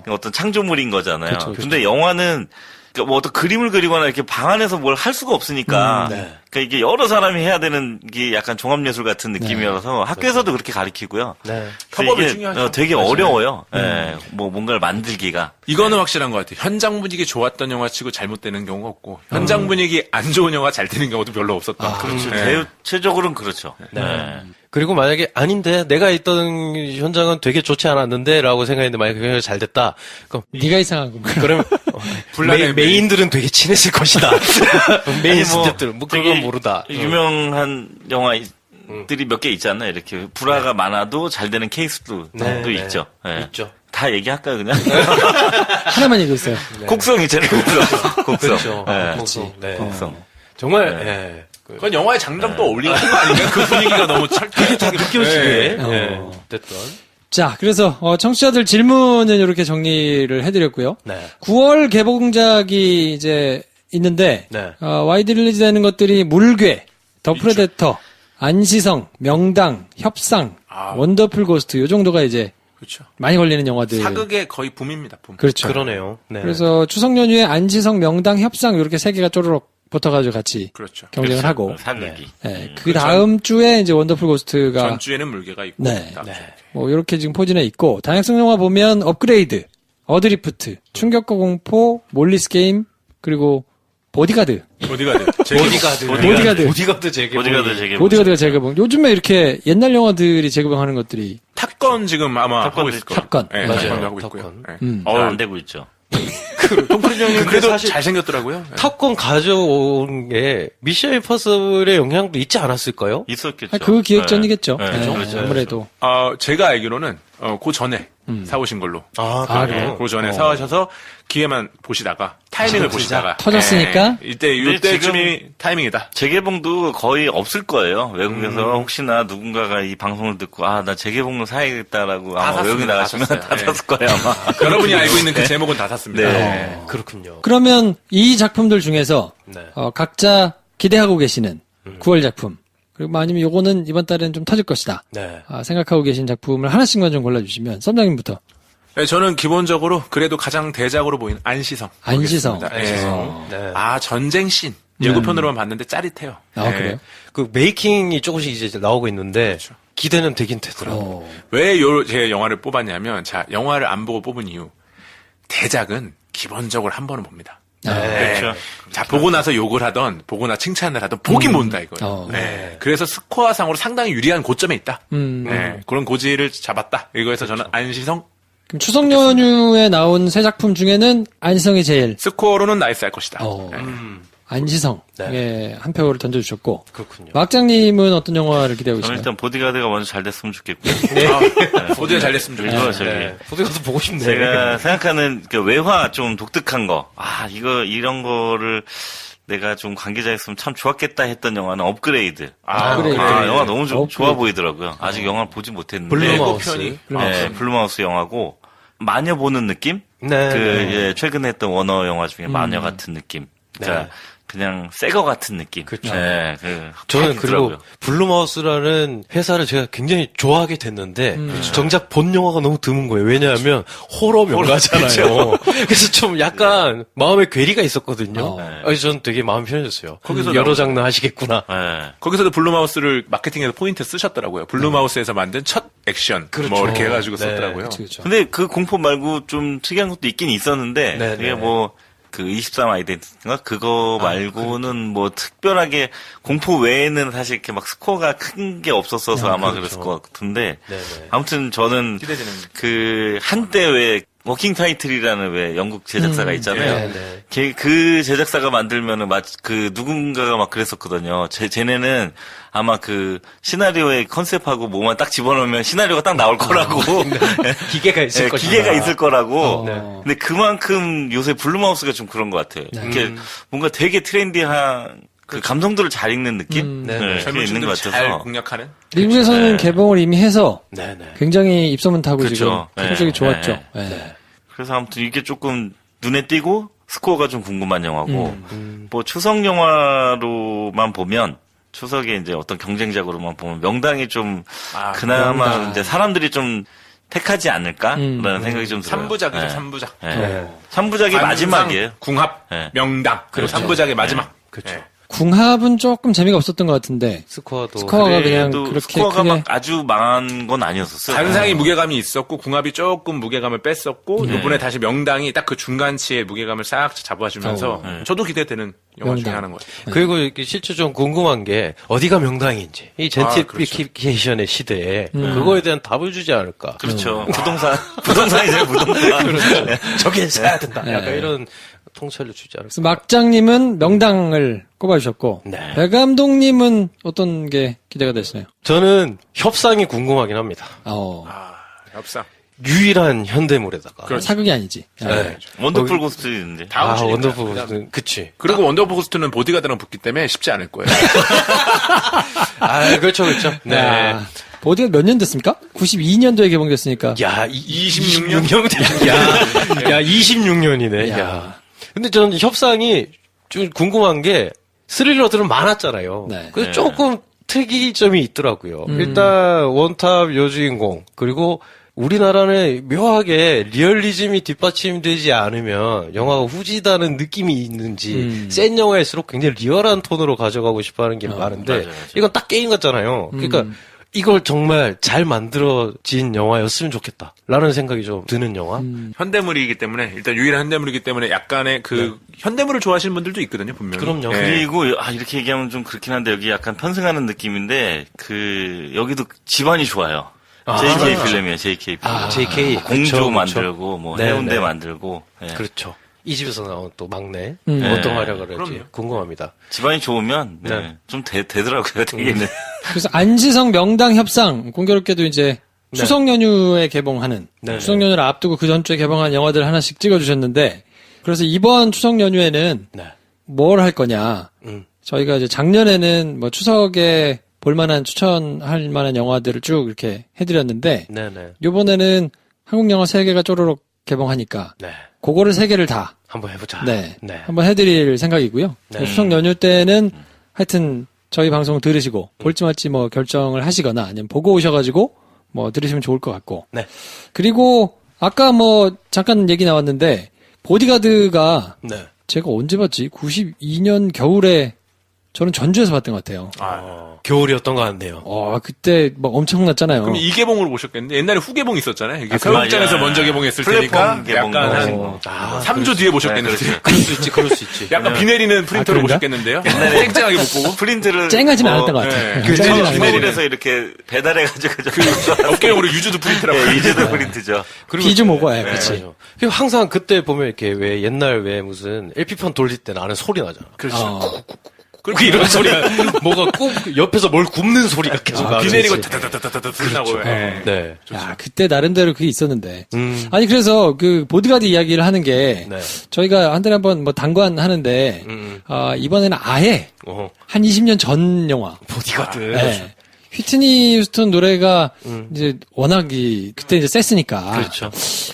어떤 창조물인 거잖아요. 그쵸. 근데 영화는 그러니까 뭐 어떤 그림을 그리거나 이렇게 방 안에서 뭘 할 수가 없으니까 네. 그러니까 이게 여러 사람이 해야 되는 게 약간 종합예술 같은 느낌이라서 학교에서도 그렇게 가르치고요. 네. 협업이 이게 중요하죠. 되게 어려워요. 예, 뭐 뭔가를 만들기가. 이거는 확실한 것 같아요. 현장 분위기 좋았던 영화 치고 잘못되는 경우가 없고 현장 분위기 안 좋은 영화 잘 되는 경우도 별로 없었다. 그렇죠. 네. 대체적으로는 그렇죠. 네. 그리고 만약에 아닌데 내가 있던 현장은 되게 좋지 않았는데 라고 생각했는데 만약에 그게 잘 됐다. 그럼 네가 이상한 건가? 그러면 불란의 메인들은 되게 친해질 것이다. 메인 아니, 뭐 스태프들 뭐 되게 그건 모르다. 유명한 영화들이 몇 개 있잖아요. 이렇게 불화가 많아도 잘 되는 케이스도 네, 또 네. 있죠. 예. 있죠. 다 얘기할까요, 그냥? 하나만 얘기했어요. 곡성 있잖아요, 곡성. 곡성. 그렇죠. 예. 곡성. 네. 곡성. 정말 예. 그건 영화의 장르랑 또 어울리는 거 아닌가요? 그 분위기가 너무 그게 다 느껴지게 네. 예. 됐던. 자, 그래서 청취자들 질문은 이렇게 정리를 해드렸고요. 네. 9월 개봉작이 이제 있는데 네. 와이드 릴리즈 되는 것들이 물괴, 더 프레데터, 안시성, 명당, 협상, 원더풀 고스트 요 정도가 이제 그렇죠. 많이 걸리는 영화들. 사극의 거의 붐입니다. 붐. 그렇죠. 그러네요. 네. 그래서 추석 연휴에 안시성, 명당, 협상 이렇게 세 개가 쪼르륵 붙어가지고 같이 그렇죠. 경쟁을 하고. 사극이. 네. 그 다음 주에 이제 원더풀 고스트가 전주에는 물개가 있고. 네. 다음 주에. 뭐 이렇게 지금 포진해 있고 다양성 영화 보면 업그레이드, 어드리프트, 충격과 공포, 몰리스 게임 그리고 보디가드. 보디가드. 보디가드 재개봉. 보디가드가 재개봉. 요즘에 이렇게 옛날 영화들이 재개봉하는 것들이 탑건 지금 아마 탑건 하고 있을 거예요. 탑건. 네, 맞아요. 탑건도 하고 있고요. 탑건. 네. 안 되고 있죠. 톰 크루즈 형님 그래도 사실 잘생겼더라고요. 네. 탑건 가져온 게 미션 임파서블의 영향도 있지 않았을까요? 있었겠죠. 그 기획전이겠죠. 네. 네, 그렇죠. 아무래도. 제가 알기로는 그 전에 사오신 걸로. 그래요? 그 전에 사오셔서 기회만 보시다가 타이밍을 보시다가 터졌으니까? 이때 이때쯤이 타이밍이다. 재개봉도 거의 없을 거예요. 외국에서 혹시나 누군가가 이 방송을 듣고 나 재개봉을 사야겠다라고 아마 외국에 샀습니다. 나가시면 다 다 샀어요. 샀을 거예요 아마. 여러분이 알고 있는 그 제목은 다 샀습니다. 네. 그렇군요. 그러면 이 작품들 중에서 네. 각자 기대하고 계시는 9월 작품 그리고 아니면 요거는 이번 달에는 좀 터질 것이다. 네. 생각하고 계신 작품을 하나씩만 좀 골라주시면 썸장님부터. 네, 저는 기본적으로 그래도 가장 대작으로 보이는 안시성. 안시성. 네. 전쟁 씬. 예고편으로만 봤는데 짜릿해요. 그래요? 그 메이킹이 조금씩 이제 나오고 있는데 그렇죠. 기대는 되긴 되더라고요. 왜 제 영화를 뽑았냐면, 자, 영화를 안 보고 뽑은 이유. 대작은 기본적으로 한 번은 봅니다. 그렇죠. 자, 보고 나서 욕을 하던, 보고 나 칭찬을 하던, 보긴 본다, 이거예요. 그래서 스코어상으로 상당히 유리한 고점에 있다. 그런 고지를 잡았다. 이거에서 저는 안시성. 그럼 추석 연휴에 나온 새 작품 중에는 안시성이 제일. 스코어로는 나이스 할 것이다. 안시성. 한 표를 던져주셨고. 그렇군요. 막장님은 어떤 영화를 기대하고 저는 계시나요? 일단 보디가드가 먼저 잘 됐으면 좋겠고요. 보드가 잘 됐으면 좋겠어요. 보디가드 보고 싶네. 제가 생각하는 그 외화 좀 독특한 거. 이런 거를 내가 좀 관계자였으면 참 좋았겠다 했던 영화는 업그레이드. 업그레이드. 영화 너무 업그레이드. 좋아 보이더라고요. 아직 영화를 보지 못했는데. 블루마우스. 블루마우스 영화고, 마녀 보는 느낌? 네. 최근에 했던 워너 영화 중에 마녀 같은 느낌. 그러니까 그냥 새거 같은 느낌. 그렇죠. 저는 그리고 블루마우스라는 회사를 제가 굉장히 좋아하게 됐는데 정작 본 영화가 너무 드문 거예요. 왜냐하면 호러 명가잖아요. 그래서 좀 약간 마음에 괴리가 있었거든요. 그래서 저는 되게 마음이 편해졌어요. 거기서 여러 장르 하시겠구나. 거기서도 블루마우스를 마케팅에서 포인트 쓰셨더라고요. 블루마우스에서 만든 첫 액션. 뭐 이렇게 해가지고 썼더라고요. 그렇죠. 근데 그 공포 말고 좀 특이한 것도 있긴 있었는데, 그게 그 23 아이덴티티인가? 그거 말고는 뭐 특별하게 공포 외에는 사실 이렇게 막 스코어가 큰 게 없었어서 아마 그랬을 것 같은데, 아무튼 저는 기대되는. 그 한때 왜 워킹 타이틀이라는 왜 영국 제작사가 있잖아요. 그 제작사가 만들면은 그 누군가가 막 그랬었거든요. 쟤네는 아마 그 시나리오의 컨셉하고 뭐만 딱 집어넣으면 시나리오가 딱 나올 거라고. 기계가 있을 것이다. 기계가 있을 거라고. 근데 그만큼 요새 블루마우스가 좀 그런 것 같아요. 이렇게 뭔가 되게 트렌디한 그 감성들을 잘 읽는 느낌? 그게 있는 것 같아서. 잘 공략하는? 미국에서는 개봉을 이미 해서 굉장히 입소문 타고 지금 성적이 좋았죠. 그래서 아무튼 이게 조금 눈에 띄고 스코어가 좀 궁금한 영화고, 뭐 추석 영화로만 보면, 추석에 이제 어떤 경쟁작으로만 보면 명당이 좀 그나마 명당. 이제 사람들이 좀 택하지 않을까라는 생각이 좀 들어요. 3부작이죠, 3부작. 3부작이 마지막이에요. 궁합, 명당. 그리고 3부작의 마지막. 그렇죠. 궁합은 조금 재미가 없었던 것 같은데. 스코어가 그냥 그렇게 스코어가 크게. 막 아주 망한 건 아니었었어요. 단상이 무게감이 있었고 궁합이 조금 무게감을 뺐었고 이번에 다시 명당이 딱 그 중간치의 무게감을 싹 잡아주면서 저도 기대되는 영화 중에 하나인 것 같아요. 그리고 이렇게 실제 좀 궁금한 게 어디가 명당인지 이 젠트리피케이션의 시대에 그거에 대한 답을 주지 않을까. 그렇죠. 부동산이죠, 부동산. 그렇죠. 저게 사야 된다. 약간 이런 통찰을 주지 않을까. 그래서 막장님은 명당을 꼽아주셨고, 배 감독님은 어떤 게 기대가 되시나요? 저는 협상이 궁금하긴 합니다. 협상. 유일한 현대물에다가. 사극이 아니지. 원더풀 고스트 있는데. 원더풀 고스트. 그치. 그리고 원더풀 고스트는 보디가드랑 붙기 때문에 쉽지 않을 거예요. 그렇죠. 네. 보디가 몇 년 됐습니까? 92년도에 개봉됐으니까. 야, 26년? 26년이네. 야. 근데 저는 협상이 좀 궁금한 게 스릴러들은 많았잖아요. 그래서 조금 특이점이 있더라고요. 일단 원탑 여주인공, 그리고 우리나라는 묘하게 리얼리즘이 뒷받침되지 않으면 영화가 후지다는 느낌이 있는지 센 영화일수록 굉장히 리얼한 톤으로 가져가고 싶어하는 게 많은데 맞아요. 이건 딱 게임 같잖아요. 그러니까 이걸 정말 잘 만들어진 영화였으면 좋겠다라는 생각이 좀 드는 영화. 현대물이기 때문에 일단 유일한 현대물이기 때문에 약간의 현대물을 좋아하시는 분들도 있거든요, 분명히. 그럼요. 그리고 이렇게 얘기하면 좀 그렇긴 한데 여기 약간 편승하는 느낌인데 여기도 집안이 좋아요. JK 필름이에요, JK 필름. JK. 공조 그렇죠. 만들고 뭐 해운대 만들고. 그렇죠. 이 집에서 나온 또 막내 어떤 활약을 할지 궁금합니다. 집안이 좋으면 좀 되더라고요, 되게는. 그래서 안시성 명당 협상 공교롭게도 이제 추석 연휴에 개봉하는 추석 연휴를 앞두고 그 전주에 개봉한 영화들 하나씩 찍어주셨는데 그래서 이번 추석 연휴에는 뭘 할 거냐? 저희가 이제 작년에는 뭐 추석에 볼만한 추천할 만한 영화들을 쭉 이렇게 해드렸는데 이번에는 한국 영화 3개가 쪼르륵 개봉하니까 그거를 3개를 다 한번 해보자. 한번 해드릴 생각이고요. 추석 연휴 때는 하여튼 저희 방송 들으시고 볼지 말지 뭐 결정을 하시거나 아니면 보고 오셔가지고 뭐 들으시면 좋을 것 같고. 네. 그리고 아까 뭐 잠깐 얘기 나왔는데 보디가드가 네. 제가 언제 봤지? 92년 겨울에 저는 전주에서 봤던 것 같아요. 겨울이었던 것 같네요. 그때 막 엄청났잖아요. 그럼 이 개봉으로 보셨겠는데 옛날에 후개봉 있었잖아요. 이게 그래요? 서울장에서 먼저 개봉했을 테니까 플랫폼 약간 개봉. 한 3주 뒤에 보셨겠는데요. 그럴 수 있지, 그럴 수 있지. 약간 비 내리는 프린터를 그런가? 보셨겠는데요. 쨍쨍하게 못 보고. 프린트를 쨍하지는 않았던 것 같아요. 네. 그 쨍하지는 않았어요. 서울에서 이렇게 배달해가지고 업계용으로 유즈드 프린트라고. 이제도 프린트죠. 비주 먹어야 그렇지. 맞아요. 그리고 항상 그때 보면 이렇게 왜 옛날 왜 무슨 LP판 돌릴 때 나는 소리 나잖아. 그렇죠. 그 이런 소리가 뭐가 꾹 옆에서 뭘 굽는 소리가 계속 나고. 비 내리고 다다다다다다 나고. 네. 야, 그때 나름대로 그게 있었는데. 아니, 그래서 그 보디가드 이야기를 하는 게 네. 저희가 한 달에 한 번 뭐 단관 하는데, 이번에는 아예 어허. 한 20년 전 영화. 보디가드. 네. 휘트니 휴스턴 노래가 이제 워낙 그때 이제 셌으니까. 그렇죠.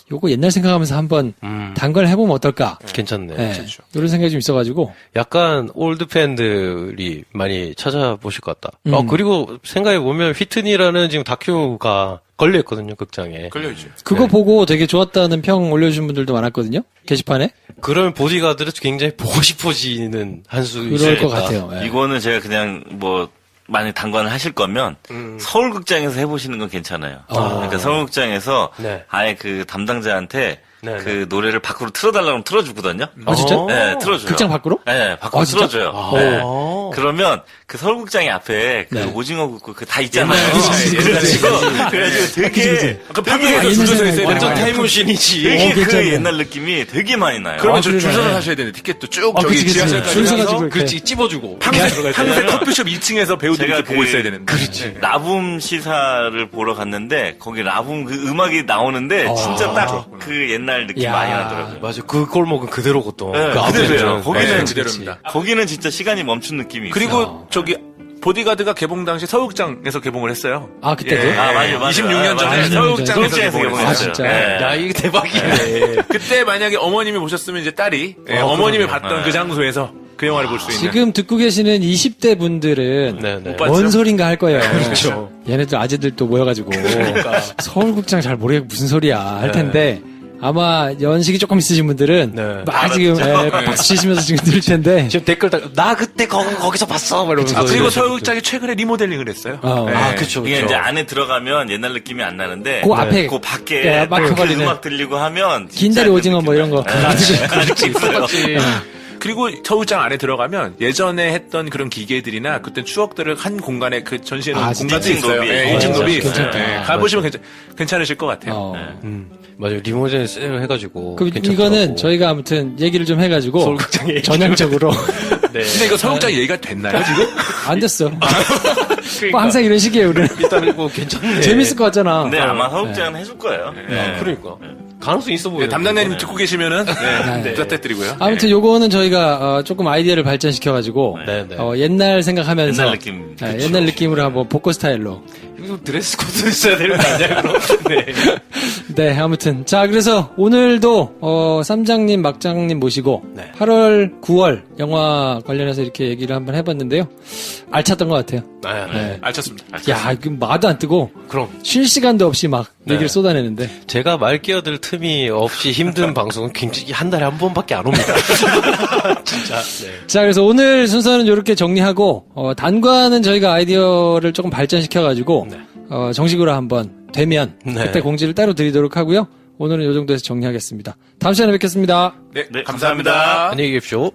요거 옛날 생각하면서 한번 단관을 해보면 어떨까. 괜찮네. 네. 이런 생각이 좀 있어가지고. 약간 올드 팬들이 많이 찾아보실 것 같다. 그리고 생각해보면 휘트니라는 지금 다큐가 걸려있거든요, 극장에. 걸려있죠. 그거 보고 되게 좋았다는 평 올려주신 분들도 많았거든요. 게시판에. 그러면 보디가드를 굉장히 보고 싶어지는 한 수 그럴 있을 것 같아요. 예. 이거는 제가 그냥 뭐 만약 단관을 하실 거면 서울극장에서 해보시는 건 괜찮아요. 그러니까 서울극장에서 네. 아예 그 담당자한테 네, 그 노래를 밖으로 틀어달라고 하면 틀어주거든요. 진짜? 네, 틀어줘요. 극장 밖으로? 네, 밖으로 진짜? 틀어줘요. 네. 그러면 그 서울극장의 앞에 그 네. 오징어 굽고 그 다 있잖아요. 그래가지고 되게 그 방송에서 줄 서서 있어야 완전 되는 타임머신이지. 되게 그 괜찮네. 옛날 느낌이 되게 많이 나요. 그러면 그러네. 줄 서서 사셔야 되는데 티켓도 쭉 저기 그치, 그치. 지하철까지 줄 서가지고 가서 이렇게. 그렇지, 찝어주고. 항상 커피숍 2층에서 배우들 제가 이렇게 보고 있어야 되는데. 그렇지. 라붐 시사를 보러 갔는데 거기 라붐 그 음악이 나오는데 진짜 딱 그 옛날 느낌 야. 많이 나더라고요. 맞아, 그 골목은 그대로고 또. 네, 그 앞에 그대로예요. 있죠. 거기는 네, 진짜 그대로입니다. 거기는 진짜 시간이 멈춘 느낌이 있어요. 그리고 저기 보디가드가 개봉 당시 서울극장에서 개봉을 했어요. 아, 그때도? 예. 맞아요. 26년 전에 맞아요. 서울극장에서 서울극장에서 개봉했어요. 아, 진짜? 네. 야, 이게 대박이네. 그때 만약에 어머님이 보셨으면 이제 딸이 어머님이 봤던 그 장소에서 그 영화를 볼 수 있는. 지금 듣고 계시는 20대 분들은 네네. 봤죠? 뭔 소린가 할 거예요. 그렇죠. 얘네들 아재들 또 모여가지고 서울극장 잘 모르겠고 무슨 소리야 할 텐데 아마 연식이 조금 있으신 분들은 네. 막 지금 박수 치시면서 지금 들을 텐데 지금 댓글 나 그때 거기서 봤어. 막 이러면서. 그리고 서울극장이 최근에 리모델링을 했어요. 아, 그쵸, 이게 그쵸. 이제 안에 들어가면 옛날 느낌이 안 나는데 그 앞에 그 밖에 예, 그 막혀버리는 음악 들리고 하면 긴다리 오징어 뭐 이런 거 아직도 있어요. 그리고 서울장 안에 들어가면 예전에 했던 그런 기계들이나 그때 추억들을 한 공간에 그 전시해 놓은 아, 공간도 진짜? 있어요. 인증 예, 노비. 인증 노비 진짜 있어요. 괜찮다. 예, 가보시면 괜찮으실 것 같아요. 맞아요. 리모델링 세요 해가지고. 그럼 괜찮더라고. 이거는 저희가 아무튼 얘기를 좀 해가지고 서울극장에 전향적으로 근데 이거 서울장 얘기가 됐나요 지금? 안 됐어. 뭐 항상 이런 식이에요 우리는. 일단 뭐 괜찮네. 재밌을 것 같잖아. 근데 아마 서울장은 해줄 거예요. 그러니까. 가능성 있어 보여요. 담당자님 듣고 계시면은 부탁드리고요. 아무튼 요거는 저희가 조금 아이디어를 발전시켜가지고 네, 네. 옛날 생각하면서 옛날 느낌. 옛날 느낌으로 한번 복고 스타일로. 이거 드레스 코드 있어야 되는 거 아니야, 그럼? 네. 네, 아무튼 자 그래서 오늘도 쌈장님, 막장님 모시고 네. 8월, 9월 영화 관련해서 이렇게 얘기를 한번 해봤는데요. 알찼던 것 같아요. 네. 알찼습니다. 야, 그 마도 안 뜨고 그럼. 쉴 시간도 없이 막 얘기를 쏟아내는데. 제가 말 끼어들 틈이 없이 힘든 방송은 굉장히 한 달에 한 번밖에 안 옵니다. 진짜. 네. 자, 그래서 오늘 순서는 이렇게 정리하고 단관은 저희가 아이디어를 조금 발전시켜가지고 정식으로 한번 되면 네. 그때 공지를 따로 드리도록 하고요. 오늘은 이 정도에서 정리하겠습니다. 다음 시간에 뵙겠습니다. 네, 네, 감사합니다. 안녕히 계십시오.